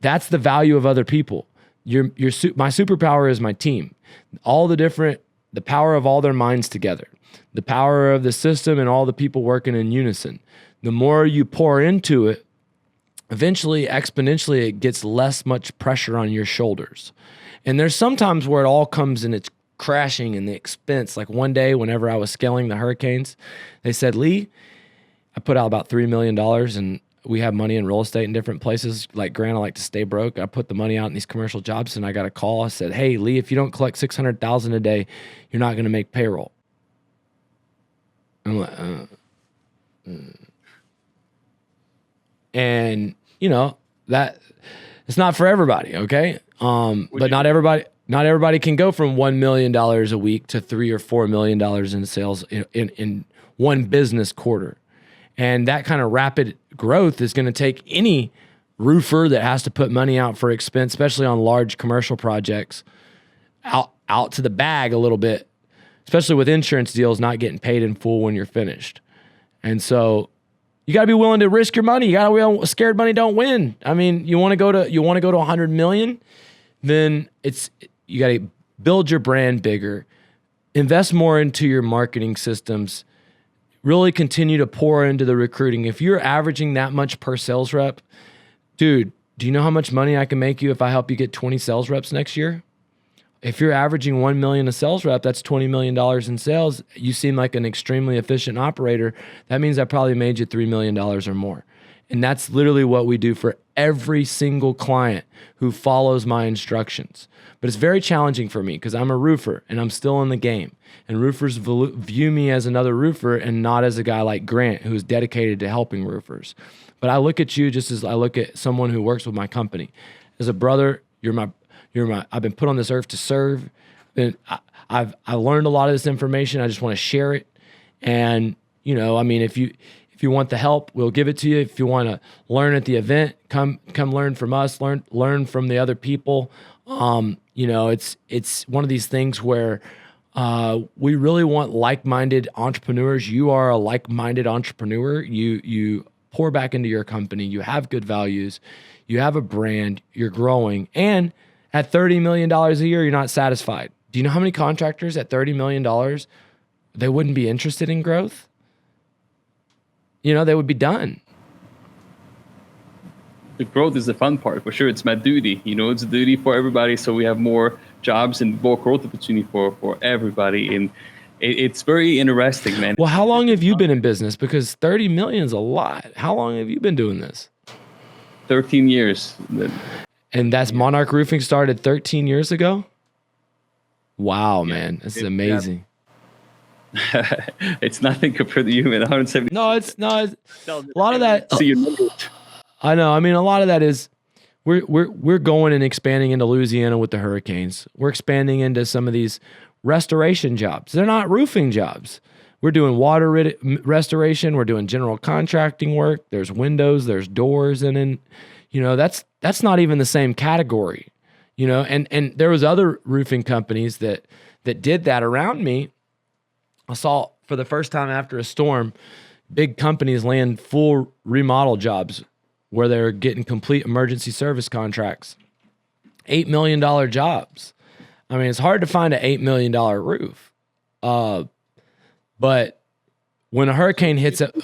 that's the value of other people. My superpower is my team. The power of all their minds together, the power of the system and all the people working in unison. The more you pour into it, eventually, exponentially, it gets much pressure on your shoulders. And there's sometimes where it all comes and it's crashing in the expense. Like one day, whenever I was scaling the hurricanes, they said, Lee, I put out about $3 million and we have money in real estate in different places. Like Grant, I like to stay broke. I put the money out in these commercial jobs, and I got a call. I said, hey, Lee, if you don't collect $600,000 a day, you're not going to make payroll. I'm like, And that it's not for everybody. Okay. But not everybody can go from $1 million a week to $3 or $4 million in sales in one business quarter. And that kind of rapid growth is going to take any roofer that has to put money out for expense, especially on large commercial projects, out to the bag a little bit, especially with insurance deals not getting paid in full when you're finished. And so you got to be willing to risk your money. You got to be scared money don't win. I mean, you want to go to 100 million, then you got to build your brand bigger, invest more into your marketing systems, really continue to pour into the recruiting. If you're averaging that much per sales rep, dude, do you know how much money I can make you if I help you get 20 sales reps next year? If you're averaging 1 million a sales rep, that's $20 million in sales. You seem like an extremely efficient operator. That means I probably made you $3 million or more. And that's literally what we do for every single client who follows my instructions. But it's very challenging for me because I'm a roofer and I'm still in the game. And roofers view me as another roofer and not as a guy like Grant who is dedicated to helping roofers. But I look at you just as I look at someone who works with my company. As a brother, I've been put on this earth to serve. I've learned a lot of this information. I just want to share it. And, if you want the help, we'll give it to you. If you want to learn at the event, come learn from us, learn from the other people. It's one of these things where we really want like-minded entrepreneurs. You are a like-minded entrepreneur. You pour back into your company. You have good values. You have a brand. You're growing. And at $30 million a year, you're not satisfied. Do you know how many contractors at $30 million, they wouldn't be interested in growth? They would be done. The growth is the fun part, for sure. It's my duty. It's a duty for everybody. So we have more jobs and more growth opportunity for everybody. And it's very interesting, man. Well, how long have you been in business? Because 30 million is a lot. How long have you been doing this? 13 years. And that's Monarch Roofing started 13 years ago? Wow, man. This is amazing. It's nothing compared to you, man. 170. No, it's a lot of that. See your numbers. I know. I mean, a lot of that is we're going and expanding into Louisiana with the hurricanes. We're expanding into some of these restoration jobs. They're not roofing jobs. We're doing restoration. We're doing general contracting work. There's windows, there's doors, and then, that's not even the same category, and there was other roofing companies that did that around me. I saw for the first time after a storm, big companies land full remodel jobs where they're getting complete emergency service contracts, $8 million jobs. I mean, it's hard to find an $8 million roof. But when a hurricane hits it,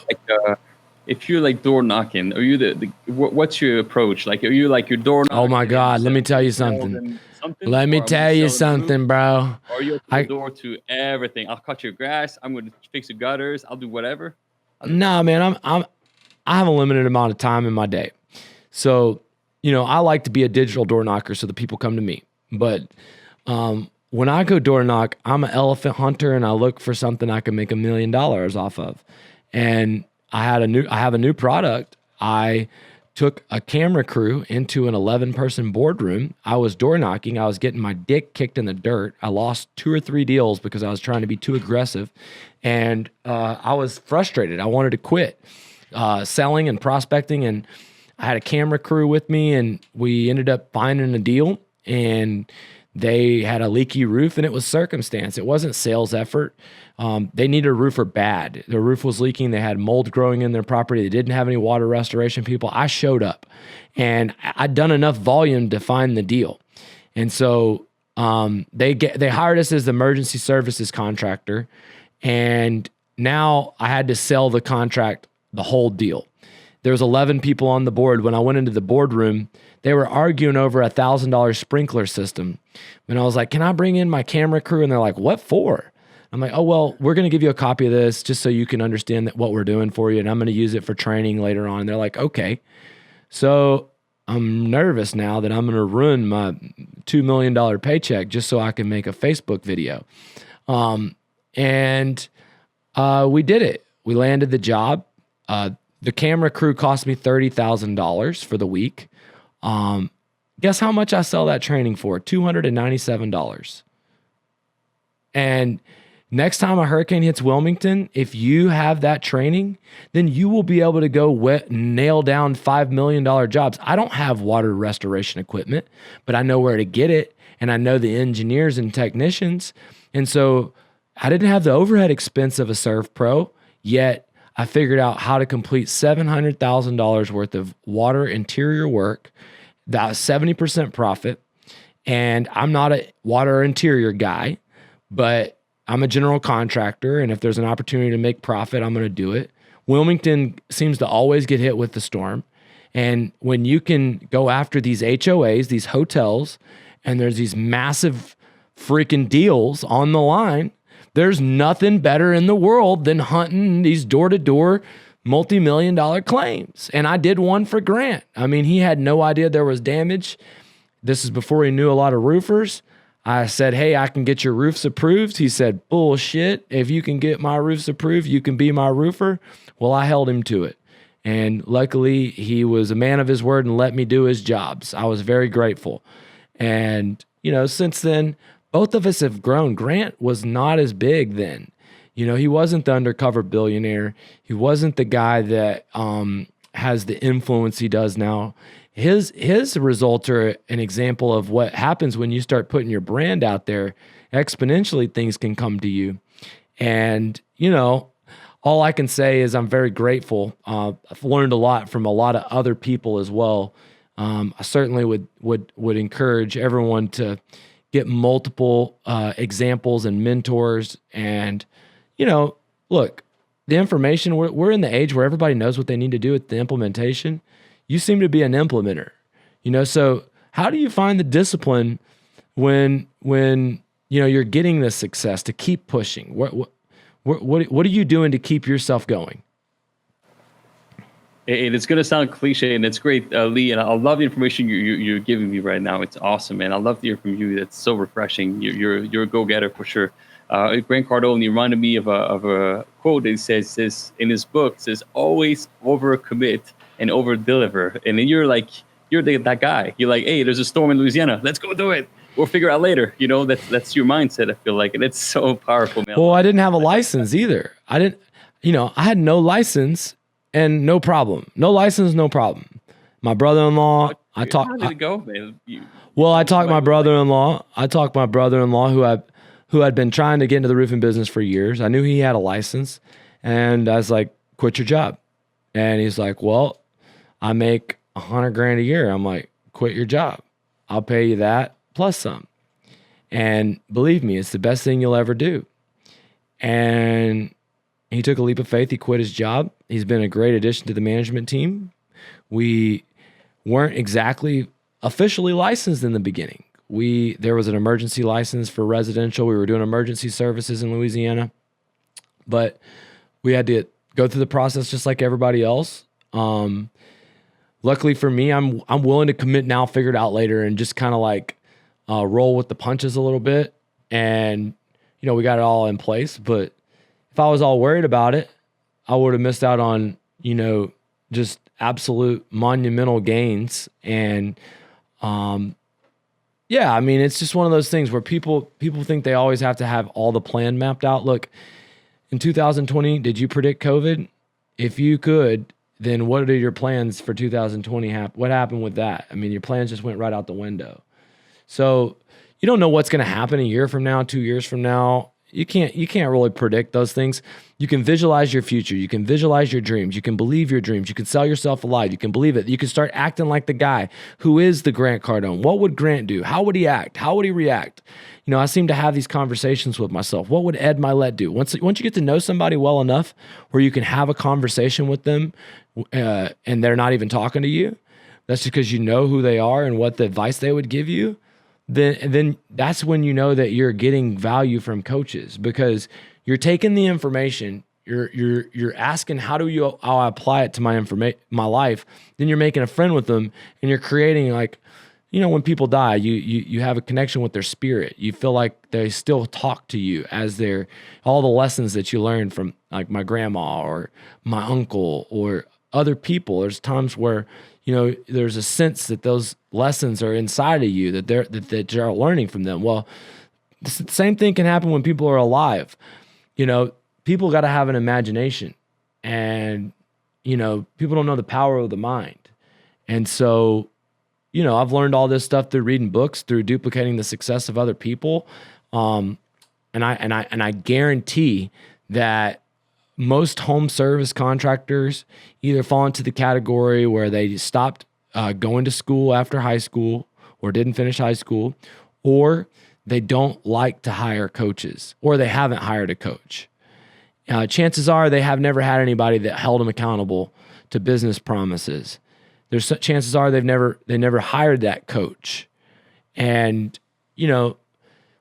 if you're like door knocking, are you what's your approach? Like, are you like your door knocking? Oh my God, let me tell you something. Let me tell you something, bro. Or are you open the door to everything? I'll cut your grass. I'm going to fix the gutters. I'll do whatever. Nah, man, I have a limited amount of time in my day. So, I like to be a digital door knocker so the people come to me. But when I go door knock, I'm an elephant hunter and I look for something I can make $1 million off of. And I have a new product. I took a camera crew into an 11-person boardroom. I was door knocking. I was getting my dick kicked in the dirt. I lost 2 or 3 deals because I was trying to be too aggressive. And I was frustrated. I wanted to quit selling and prospecting. And I had a camera crew with me, and we ended up finding a deal. And they had a leaky roof, and it was circumstance. It wasn't sales effort. They needed a roofer bad. Their roof was leaking. They had mold growing in their property. They didn't have any water restoration people. I showed up, and I'd done enough volume to find the deal. And so they hired us as the emergency services contractor, and now I had to sell the contract, the whole deal. There was 11 people on the board. When I went into the boardroom, they were arguing over a $1,000 sprinkler system. And I was like, can I bring in my camera crew? And they're like, what for? I'm like, oh, well, we're going to give you a copy of this just so you can understand what we're doing for you. And I'm going to use it for training later on. And they're like, okay. So I'm nervous now that I'm going to ruin my $2 million paycheck just so I can make a Facebook video. And we did it. We landed the job. The camera crew cost me $30,000 for the week. Guess how much I sell that training for? $297. And next time a hurricane hits Wilmington, if you have that training, then you will be able to go nail down $5 million jobs. I don't have water restoration equipment, but I know where to get it, and I know the engineers and technicians. And so I didn't have the overhead expense of a Serve Pro, yet I figured out how to complete $700,000 worth of water interior work. That was 70% profit. And I'm not a water interior guy, but I'm a general contractor. And if there's an opportunity to make profit, I'm going to do it. Wilmington seems to always get hit with the storm. And when you can go after these HOAs, these hotels, and there's these massive freaking deals on the line, there's nothing better in the world than hunting these door-to-door multi-million-dollar claims. And I did one for Grant. I mean, he had no idea there was damage. This is before he knew a lot of roofers. I said, hey, I can get your roofs approved. He said, bullshit. If you can get my roofs approved, you can be my roofer. Well, I held him to it. And luckily, he was a man of his word and let me do his jobs. I was very grateful. And, since then, both of us have grown. Grant was not as big then. He wasn't the undercover billionaire. He wasn't the guy that has the influence he does now. His results are an example of what happens when you start putting your brand out there. Exponentially, things can come to you. And, all I can say is I'm very grateful. I've learned a lot from a lot of other people as well. I certainly would encourage everyone to get multiple examples and mentors. And, look, the information, we're in the age where everybody knows what they need to do with the implementation. You seem to be an implementer, so how do you find the discipline when you're getting this success to keep pushing? What are you doing to keep yourself going? It's going to sound cliche, and it's great, Lee, and I love the information you're giving me right now. It's awesome, man. I love to hear from you. That's so refreshing. You're a go-getter for sure. Grant Cardone, you reminded me of a quote that says in his book, says, always over-commit and over-deliver. And then you're that guy. You're like, hey, there's a storm in Louisiana. Let's go do it. we'll figure out later. You know, that's your mindset. I feel like, and it's so powerful, man. Well, I didn't have a license either. I had no license and no problem. No license, no problem. My brother-in-law, How did it go, man? I talked my brother-in-law who had been trying to get into the roofing business for years. I knew he had a license, and I was like, quit your job. And he's like, well, I make $100,000 a year. I'm like, quit your job. I'll pay you that plus some. And believe me, it's the best thing you'll ever do. And he took a leap of faith. He quit his job. He's been a great addition to the management team. We weren't exactly officially licensed in the beginning. There was an emergency license for residential. We were doing emergency services in Louisiana, but we had to go through the process just like everybody else. Luckily for me, I'm willing to commit now, figure it out later, and just kind of like roll with the punches a little bit. And we got it all in place. But if I was all worried about it, I would have missed out on just absolute monumental gains. And it's just one of those things where people think they always have to have all the plan mapped out. Look, in 2020, did you predict COVID? If you could, then what are your plans for 2020? What happened with that? I mean, your plans just went right out the window. So you don't know what's going to happen a year from now, 2 years from now. You can't really predict those things. You can visualize your future. You can visualize your dreams. You can believe your dreams. You can sell yourself alive. You can believe it. You can start acting like the guy who is the Grant Cardone. What would Grant do? How would he act? How would he react? I seem to have these conversations with myself. What would Ed Milet do? Once you get to know somebody well enough where you can have a conversation with them and they're not even talking to you, that's because you know who they are and what the advice they would give you. Then that's when you know that you're getting value from coaches, because you're taking the information, you're asking how I apply it to my life. Then you're making a friend with them, and you're creating when people die, you have a connection with their spirit. You feel like they still talk to you as all the lessons that you learned from like my grandma or my uncle or other people. There's times where there's a sense that those lessons are inside of you, that you're learning from them. Well, the same thing can happen when people are alive. People got to have an imagination, and people don't know the power of the mind. And so, I've learned all this stuff through reading books, through duplicating the success of other people. And I guarantee that most home service contractors either fall into the category where they stopped going to school after high school or didn't finish high school, or they don't like to hire coaches, or they haven't hired a coach. Chances are they have never had anybody that held them accountable to business promises. Chances are they never hired that coach. And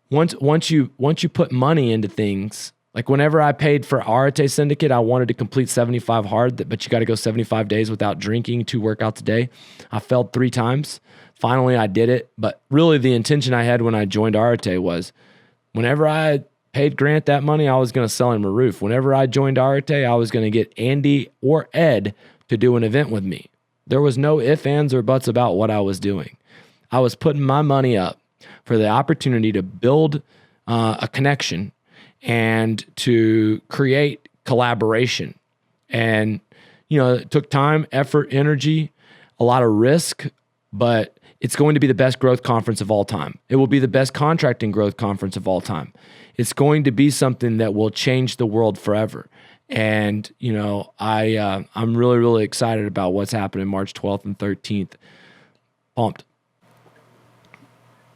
once you put money into things, like whenever I paid for Arate Syndicate, I wanted to complete 75 hard, but you got to go 75 days without drinking 2 workouts a day. I failed 3 times. Finally, I did it. But really the intention I had when I joined Arate was whenever I paid Grant that money, I was going to sell him a roof. Whenever I joined Arate, I was going to get Andy or Ed to do an event with me. There was no ifs, ands, or buts about what I was doing. I was putting my money up for the opportunity to build a connection and to create collaboration. And, it took time, effort, energy, a lot of risk, but it's going to be the best growth conference of all time. It will be the best contracting growth conference of all time. It's going to be something that will change the world forever. And, I'm really, really excited about what's happening March 12th and 13th. Pumped.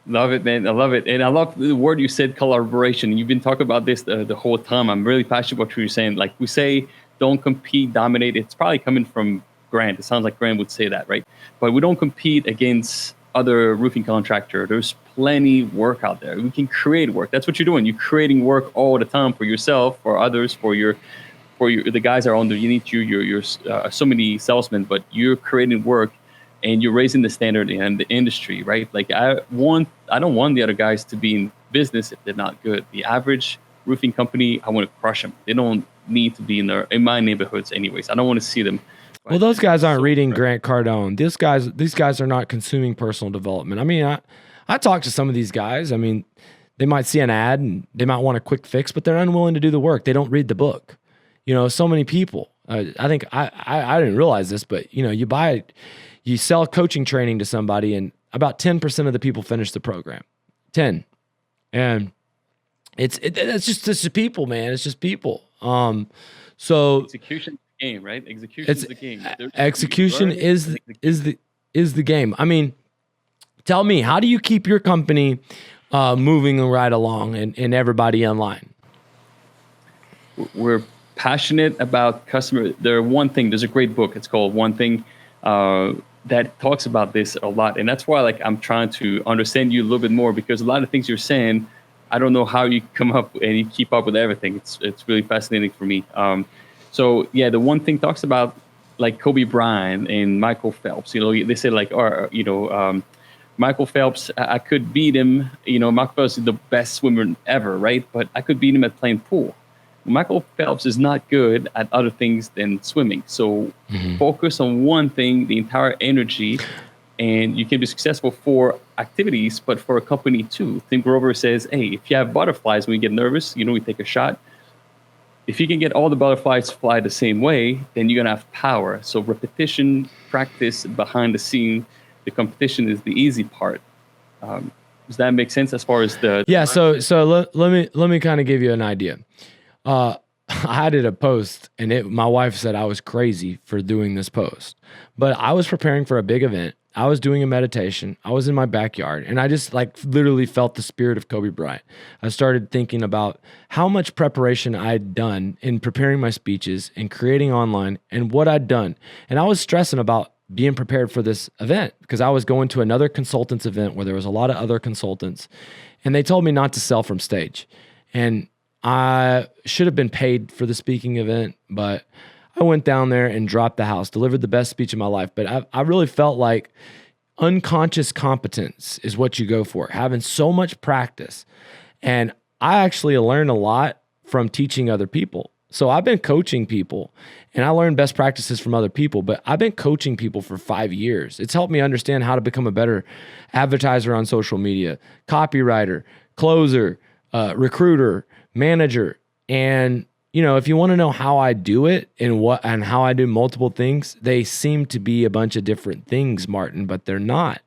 Love it, man. I love it. And I love the word you said, collaboration. You've been talking about this the whole time. I'm really passionate about what you're saying. Like we say, don't compete, dominate. It's probably coming from Grant. It sounds like Grant would say that, right? But we don't compete against other roofing contractor. There's plenty work out there. We can create work. That's what you're doing. You're creating work all the time for yourself, for others, for the guys that are underneath you. You're so many salesmen, but you're creating work. And you're raising the standard in the industry, right? Like I don't want the other guys to be in business if they're not good. The average roofing company, I want to crush them. They don't need to be in my neighborhoods anyways. I don't want to see them. Well, those guys aren't reading Grant Cardone. These guys are not consuming personal development. I mean, I talk to some of these guys. I mean, they might see an ad and they might want a quick fix, but they're unwilling to do the work. They don't read the book. So many people. I think I didn't realize this, but you sell coaching training to somebody, and about 10% of the people finish the program. 10, and it's just people, man. It's just people. So execution is the game, right? Execution is the game. Execution is the game. I mean, tell me, how do you keep your company moving right along and everybody online? We're passionate about customer. There's a great book. It's called One Thing that talks about this a lot. And that's why I'm trying to understand you a little bit more, because a lot of things you're saying, I don't know how you come up and you keep up with everything. It's really fascinating for me. So yeah, the One Thing talks about like Kobe Bryant and Michael Phelps. They say Michael Phelps, I could beat him. Michael Phelps is the best swimmer ever, right? But I could beat him at playing pool. Michael Phelps is not good at other things than swimming. So focus on one thing, the entire energy, and you can be successful for activities, but for a company too. Tim Grover says, hey, if you have butterflies, when you get nervous, we take a shot. If you can get all the butterflies to fly the same way, then you're going to have power. So repetition, practice behind the scene, the competition is the easy part. Does that make sense as far as the... Yeah, so let me kind of give you an idea. I did a post, and my wife said I was crazy for doing this post, but I was preparing for a big event. I was doing a meditation. I was in my backyard, and I just literally felt the spirit of Kobe Bryant. I started thinking about how much preparation I'd done in preparing my speeches and creating online and what I'd done. And I was stressing about being prepared for this event because I was going to another consultants event where there was a lot of other consultants, and they told me not to sell from stage. And I should have been paid for the speaking event, but I went down there and dropped the house, delivered the best speech of my life. But I really felt like unconscious competence is what you go for, having so much practice. And I actually learned a lot from teaching other people. So I've been coaching people, and I learned best practices from other people, but I've been coaching people for 5 years. It's helped me understand how to become a better advertiser on social media, copywriter, closer, recruiter, manager. And if you want to know how I do it and how I do multiple things, they seem to be a bunch of different things, Martin, but they're not.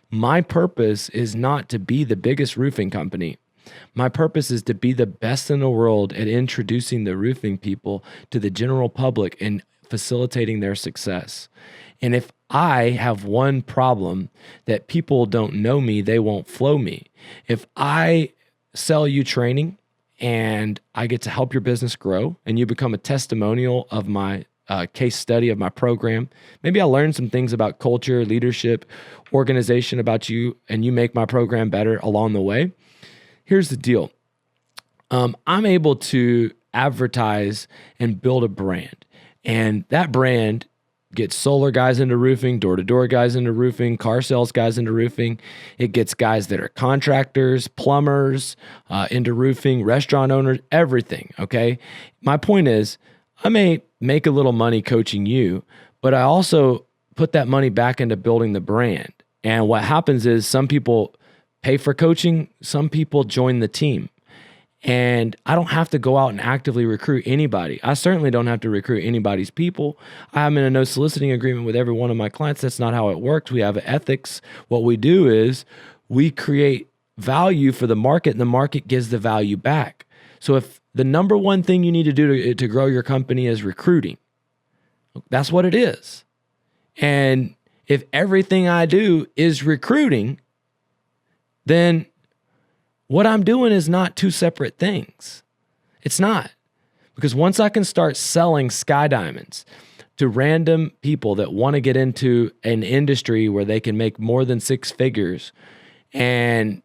My purpose is not to be the biggest roofing company. My purpose is to be the best in the world at introducing the roofing people to the general public and facilitating their success. And if I have one problem that people don't know me, they won't flow me. If I sell you training and I get to help your business grow and you become a testimonial of my case study of my program, maybe I learned some things about culture, leadership, organization about you, and you make my program better along the way. Here's the deal. I'm able to advertise and build a brand, and that brand gets solar guys into roofing, door-to-door guys into roofing, car sales guys into roofing. It gets guys that are contractors, plumbers into roofing, restaurant owners, everything, okay? My point is, I may make a little money coaching you, but I also put that money back into building the brand. And what happens is some people pay for coaching, some people join the team. And I don't have to go out and actively recruit anybody. I certainly don't have to recruit anybody's people. I'm in a no soliciting agreement with every one of my clients. That's not how it works. We have ethics. What we do is we create value for the market, and the market gives the value back. So if the number one thing you need to do to grow your company is recruiting, that's what it is. And if everything I do is recruiting, then what I'm doing is not two separate things. It's not. Because once I can start selling Skydiamonds to random people that want to get into an industry where they can make more than 6 figures and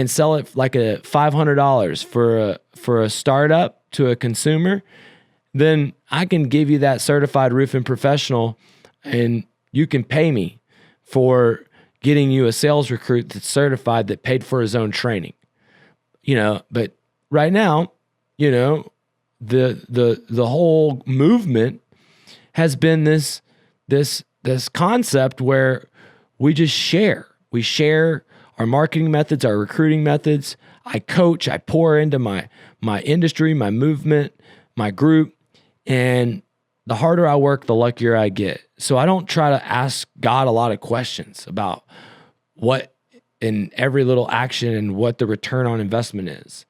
sell it like a $500 for a startup to a consumer, then I can give you that certified roofing professional and you can pay me for getting you a sales recruit that's certified that paid for his own training. But right now, the whole movement has been this concept where we just share. We share our marketing methods, our recruiting methods. I coach, I pour into my industry, my movement, my group. And the harder I work, the luckier I get. So I don't try to ask God a lot of questions about what in every little action and what the return on investment is.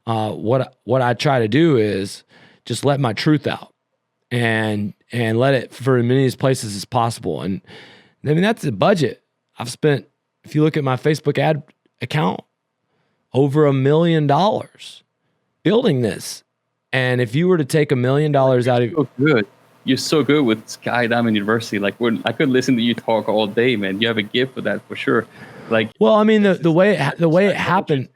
What I try to do is just let my truth out and let it for as many places as possible. And I mean, that's the budget. I've spent, if you look at my Facebook ad account, over $1 million building this. And if you were to take $1 million out of so good. You're so good with Skydiamond University. Like I could listen to you talk all day, man. You have a gift for that for sure. Like, well, I mean, the way it happened.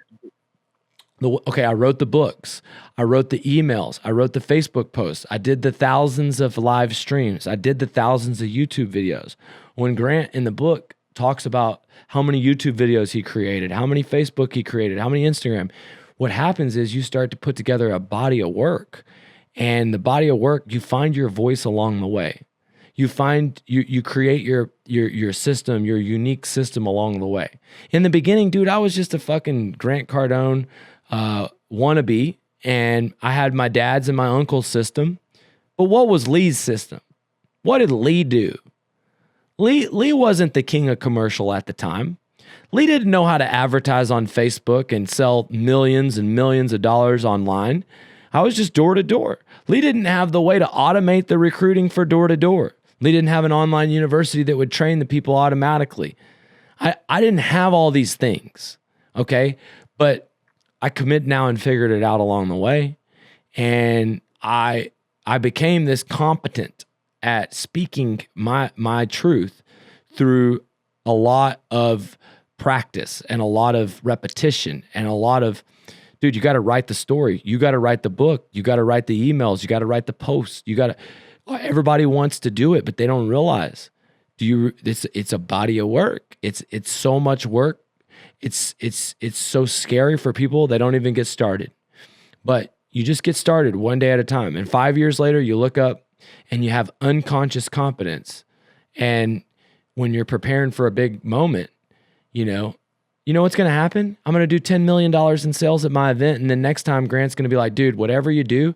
Okay, I wrote the books. I wrote the emails. I wrote the Facebook posts. I did the thousands of live streams. I did the thousands of YouTube videos. When Grant in the book talks about how many YouTube videos he created, how many Facebook he created, how many Instagram, what happens is you start to put together a body of work. And the body of work, you find your voice along the way. You find you create your system, your unique system along the way. In the beginning, dude, I was just a fucking Grant Cardone wannabe, and I had my dad's and my uncle's system. But what was Lee's system? What did Lee do? Lee wasn't the king of commercial at the time. Lee didn't know how to advertise on Facebook and sell millions and millions of dollars online. I was just door to door. Lee didn't have the way to automate the recruiting for door to door. Lee didn't have an online university that would train the people automatically. I didn't have all these things, okay? But I commit now and figured it out along the way. And I became this competent at speaking my truth through a lot of practice and a lot of repetition and a lot of, dude, you got to write the story. You got to write the book. You got to write the emails. You got to write the posts. Everybody wants to do it, but they don't realize. It's a body of work. It's so much work. It's so scary for people. They don't even get started. But you just get started one day at a time. And 5 years later, you look up and you have unconscious competence. And when you're preparing for a big moment, you know what's going to happen? I'm going to do $10 million in sales at my event. And then next time Grant's going to be like, dude, whatever you do,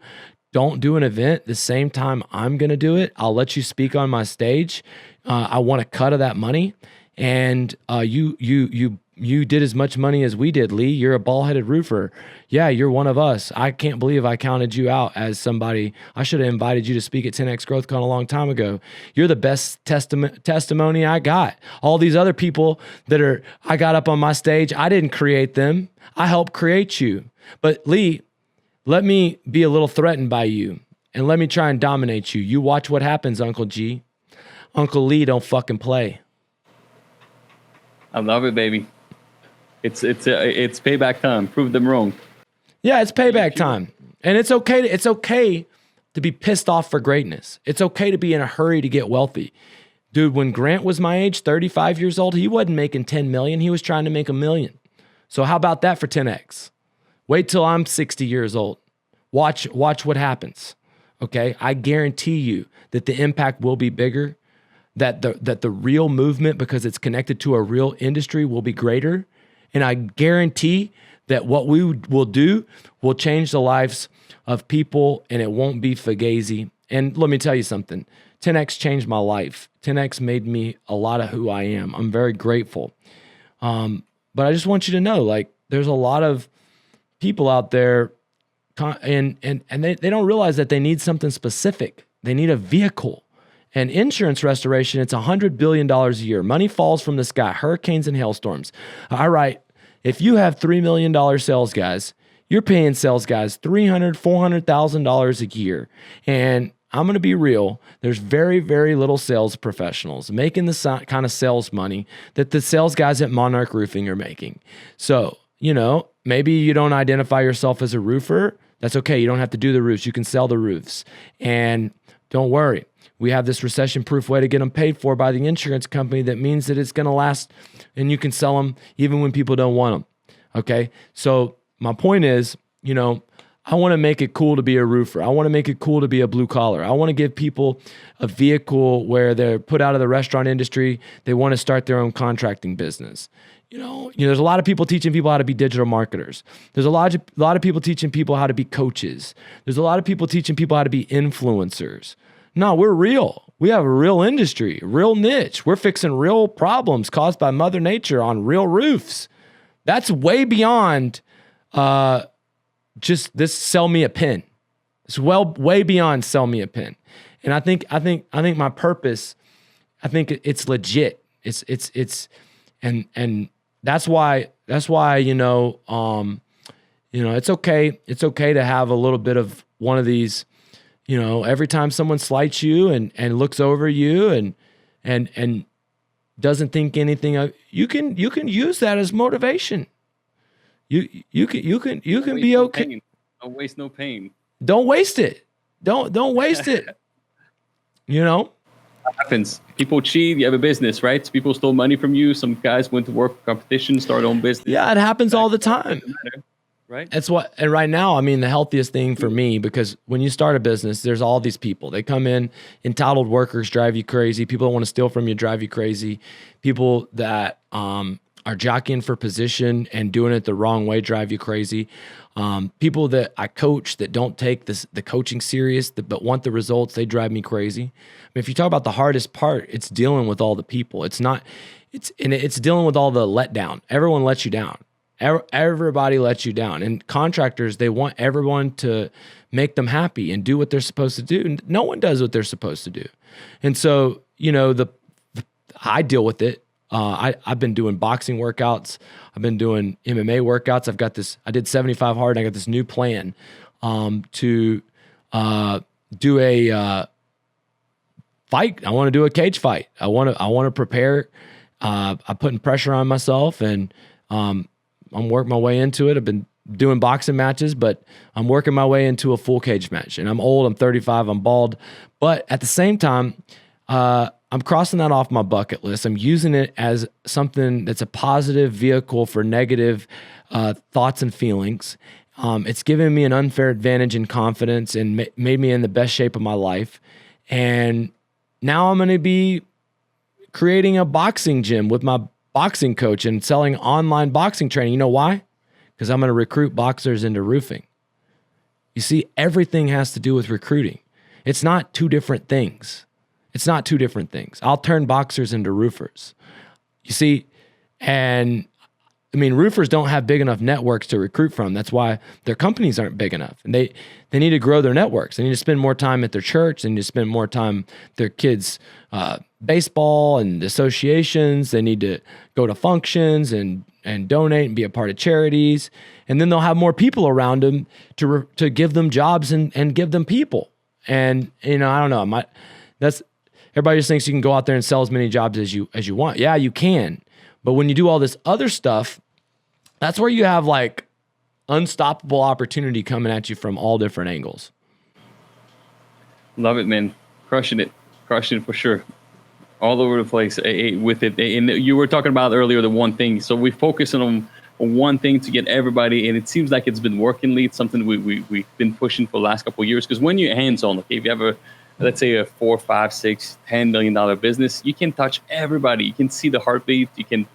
don't do an event the same time I'm going to do it. I'll let you speak on my stage. I want a cut of that money. And you did as much money as we did, Lee. You're a ball-headed roofer. Yeah, you're one of us. I can't believe I counted you out as somebody. I should have invited you to speak at 10X GrowthCon a long time ago. You're the best testimony I got. All these other people I got up on my stage, I didn't create them. I helped create you. But Lee, let me be a little threatened by you, and let me try and dominate you. You watch what happens, Uncle G. Uncle Lee don't fucking play. I love it, baby. It's payback time. Prove them wrong. Yeah, it's payback time. And it's okay to be pissed off for greatness. It's okay to be in a hurry to get wealthy. Dude, when Grant was my age, 35 years old, he wasn't making 10 million. He was trying to make $1 million. So how about that for 10X? Wait till I'm 60 years old. Watch what happens. Okay? I guarantee you that the impact will be bigger, that the real movement, because it's connected to a real industry, will be greater. And I guarantee that what we will do will change the lives of people, and it won't be fugazi. And let me tell you something. 10X changed my life. 10X made me a lot of who I am. I'm very grateful. But I just want you to know, like, there's a lot of people out there, and they don't realize that they need something specific. They need a vehicle. And insurance restoration, it's $100 billion a year. Money falls from the sky, hurricanes and hailstorms. All right, if you have $3 million sales guys, you're paying sales guys $300,000, $400,000 a year. And I'm going to be real, there's very, very little sales professionals making the kind of sales money that the sales guys at Monarch Roofing are making. So, maybe you don't identify yourself as a roofer. That's okay. You don't have to do the roofs. You can sell the roofs. And don't worry. We have this recession-proof way to get them paid for by the insurance company that means that it's going to last, and you can sell them even when people don't want them, okay? So my point is, I want to make it cool to be a roofer. I want to make it cool to be a blue collar. I want to give people a vehicle where they're put out of the restaurant industry. They want to start their own contracting business. there's a lot of people teaching people how to be digital marketers. There's a lot of people teaching people how to be coaches. There's a lot of people teaching people how to be influencers. No, we're real. We have a real industry, real niche. We're fixing real problems caused by Mother Nature on real roofs. That's way beyond just this sell me a pin. It's way beyond sell me a pin. And I think my purpose, I think it's legit. It's and that's why it's okay to have a little bit of one of these, every time someone slights you and looks over you and doesn't think anything of, you can use that as motivation. You can be okay. Pain. Don't waste no pain. Don't waste it. Don't waste it. What happens? People cheat. You have a business, right? So people stole money from you. Some guys went to work competition, start their own business. Yeah, it happens all the time. Right? And right now, the healthiest thing for me, because when you start a business, there's all these people. They come in, entitled workers drive you crazy. People that want to steal from you drive you crazy. People that are jockeying for position and doing it the wrong way drive you crazy. People that I coach that don't take the coaching serious, but want the results, they drive me crazy. If you talk about the hardest part, it's dealing with all the people. It's dealing with all the letdown. Everyone lets you down. Everybody lets you down. And contractors, they want everyone to make them happy and do what they're supposed to do. And no one does what they're supposed to do. And so, I deal with it. I've been doing boxing workouts. I've been doing MMA workouts. I did 75 hard, and I got this new plan to do a fight. I want to do a cage fight. I want to prepare. I'm putting pressure on myself, and I'm working my way into it. I've been doing boxing matches, but I'm working my way into a full cage match. And I'm old. I'm 35. I'm bald. But at the same time, I'm crossing that off my bucket list. I'm using it as something that's a positive vehicle for negative thoughts and feelings. It's given me an unfair advantage in confidence and made me in the best shape of my life. And now I'm going to be creating a boxing gym with my boxing coach and selling online boxing training. You know why? Because I'm going to recruit boxers into roofing. You see, everything has to do with recruiting. It's not two different things. I'll turn boxers into roofers. You see, and roofers don't have big enough networks to recruit from. That's why their companies aren't big enough. And they need to grow their networks. They need to spend more time at their church. They need to spend more time their kids' baseball and associations. They need to go to functions and donate and be a part of charities. And then they'll have more people around them to give them jobs and give them people. And, I don't know. Everybody just thinks you can go out there and sell as many jobs as you want. Yeah, you can. But when you do all this other stuff, that's where you have like unstoppable opportunity coming at you from all different angles. Love it, man. Crushing it for sure. All over the place with it. And you were talking about earlier the one thing. So we focus on one thing to get everybody, and it seems like it's been working. It's something we've been pushing for the last couple of years. Because when you're hands-on, okay, if you have let's say a $4, $5, $6, $10 million business, you can touch everybody. You can see the heartbeat. You can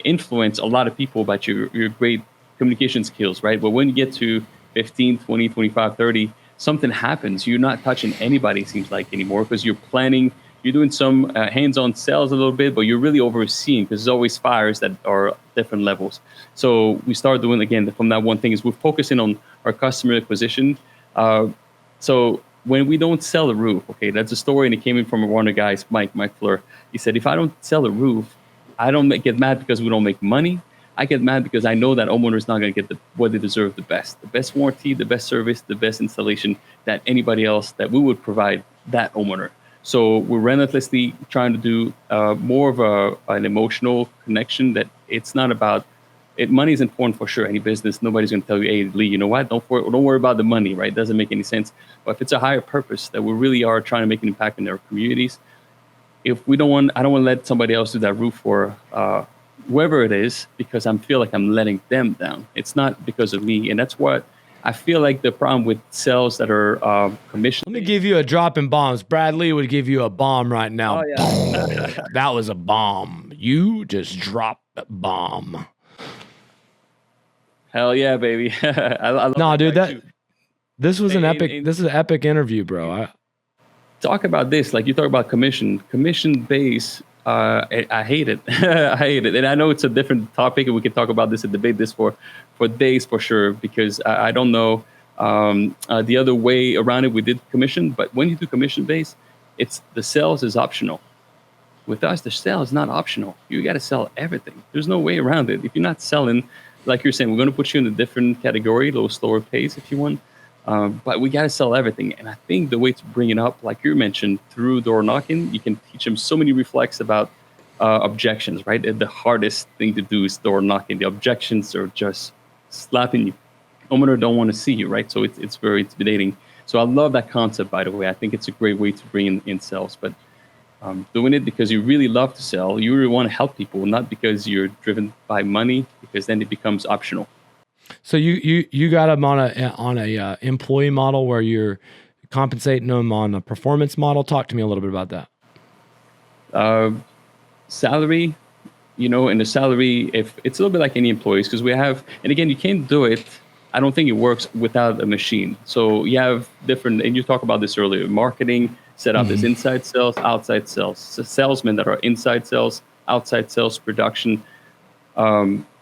influence a lot of people about your great communication skills, right? But when you get to 15, 20, 25, 30, something happens. You're not touching anybody, it seems like, anymore, because you're planning, you're doing some hands-on sales a little bit, but you're really overseeing, because there's always fires that are different levels. So we start doing, again, from that one thing is we're focusing on our customer acquisition. So when we don't sell a roof, okay, that's a story, and it came in from one of the guys, Mike Fleur. He said, if I don't sell a roof, I don't get mad because we don't make money. I get mad because I know that homeowner is not going to get what they deserve, the best warranty, the best service, the best installation that anybody else that we would provide that homeowner. So we're relentlessly trying to do more of an emotional connection, that it's not about it. Money is important for sure. Any business, nobody's going to tell you, hey, Lee, you know what? Don't worry about the money, right? It doesn't make any sense. But if it's a higher purpose that we really are trying to make an impact in our communities, if we don't want, I don't want to let somebody else do that roof for whoever it is, because I feel like I'm letting them down. It's not because of me. And that's what I feel like the problem with sales that are commissioned. Let me give you a drop in bombs. Brad Lee would give you a bomb right now. Oh, yeah. That was a bomb. You just dropped bomb. Hell yeah, baby. I love No, dude, too. this was an epic. This is an epic interview, bro. Talk about this. Like you talk about commission base. I hate it. I hate it. And I know it's a different topic, and we can talk about this and debate this for days for sure, because I don't know the other way around it. We did commission, but when you do commission base, it's the sales is optional. With us, the sale is not optional. You got to sell everything. There's no way around it. If you're not selling, like you're saying, we're going to put you in a different category, low, slower pace if you want. But we got to sell everything. And I think the way to bring it up, like you mentioned, through door knocking, you can teach them so many reflex about objections, right? The hardest thing to do is door knocking. The objections are just slapping you. Homeowner don't want to see you, right? So it's very intimidating. So I love that concept, by the way. I think it's a great way to bring in sales. But doing it because you really love to sell, you really want to help people, not because you're driven by money, because then it becomes optional. So you got them on a employee model where you're compensating them on a performance model. Talk to me a little bit about that. Salary, and the salary, if it's a little bit like any employees, because we have, and again, you can't do it. I don't think it works without a machine. So you have different, and you talked about this earlier, marketing set up as inside sales, outside sales, so salesmen that are inside sales, outside sales, production,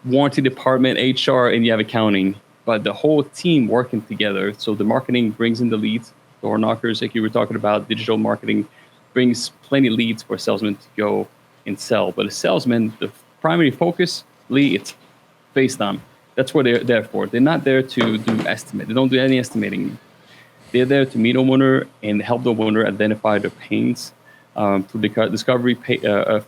warranty department, HR, and you have accounting, but the whole team working together. So the marketing brings in the leads, door knockers, like you were talking about, digital marketing brings plenty of leads for salesmen to go and sell. But a salesman, the primary focus, Lee, it's FaceTime. That's what they're there for. They're not there to do estimate. They don't do any estimating. They're there to meet homeowner and help the homeowner identify their pains through the discovery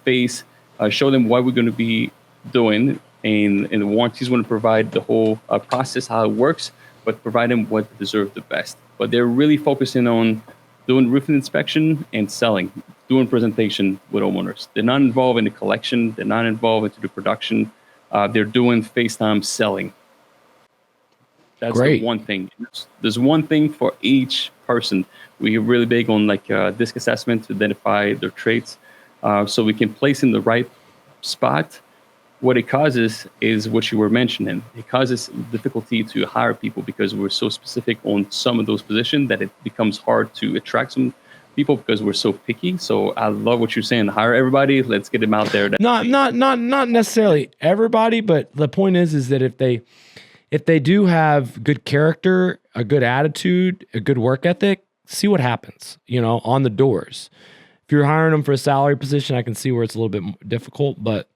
phase, show them what we're going to be doing, and the warranties want to provide the whole process, how it works, but provide them what they deserve the best. But they're really focusing on doing roofing inspection and selling, doing presentation with homeowners. They're not involved in the collection. They're not involved into the production. They're doing FaceTime selling. That's great. The one thing. There's one thing for each person. We're really big on disc assessment to identify their traits, so we can place in the right spot. What it causes is what you were mentioning. It causes difficulty to hire people because we're so specific on some of those positions that it becomes hard to attract some people because we're so picky. So I love what you're saying. Hire everybody. Let's get them out there. Not necessarily everybody, but the point is that if they do have good character, a good attitude, a good work ethic, see what happens, on the doors. If you're hiring them for a salary position, I can see where it's a little bit difficult, but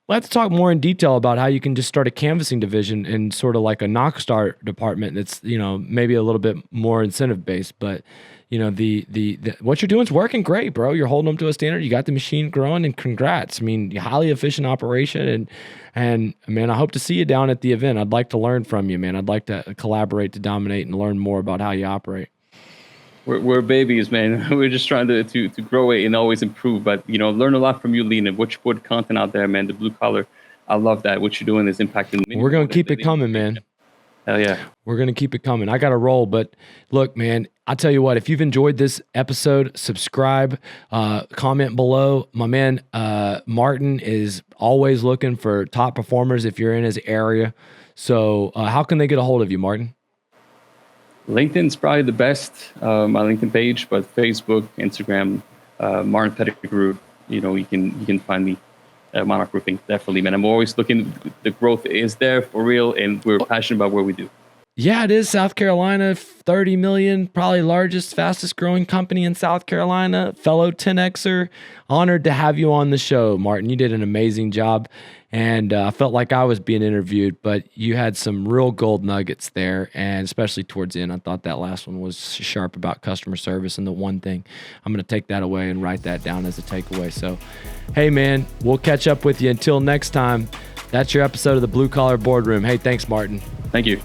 let's talk more in detail about how you can just start a canvassing division and sort of like a knock start department that's, maybe a little bit more incentive based, but the what you're doing is working great, bro. You're holding them to a standard. You got the machine growing, and congrats. I mean, highly efficient operation, and man, I hope to see you down at the event. I'd like to learn from you, man. I'd like to collaborate to dominate and learn more about how you operate. We're babies, man. We're just trying to grow it and always improve. But learn a lot from you, Lee, and what you put content out there, man. The blue collar, I love that. What you're doing is impacting me. We're gonna keep it coming, man. Hell yeah. We're going to keep it coming. I got to roll, but look, man, I'll tell you what, if you've enjoyed this episode, subscribe, comment below. My man, Martin is always looking for top performers if you're in his area. So how can they get a hold of you, Martin? LinkedIn's probably the best, my LinkedIn page, but Facebook, Instagram, Martin Pettigrew, you can find me. Monarch Roofing, definitely, man. I'm always looking. The growth is there for real, and we're passionate about what we do. Yeah, it is. South Carolina, 30 million, probably largest, fastest growing company in South Carolina. Fellow 10Xer, honored to have you on the show, Martin. You did an amazing job, and I felt like I was being interviewed, but you had some real gold nuggets there, and especially towards the end, I thought that last one was sharp about customer service. And the one thing, I'm going to take that away and write that down as a takeaway. So, hey, man, we'll catch up with you. Until next time, that's your episode of the Blue Collar Boardroom. Hey, thanks, Martin. Thank you.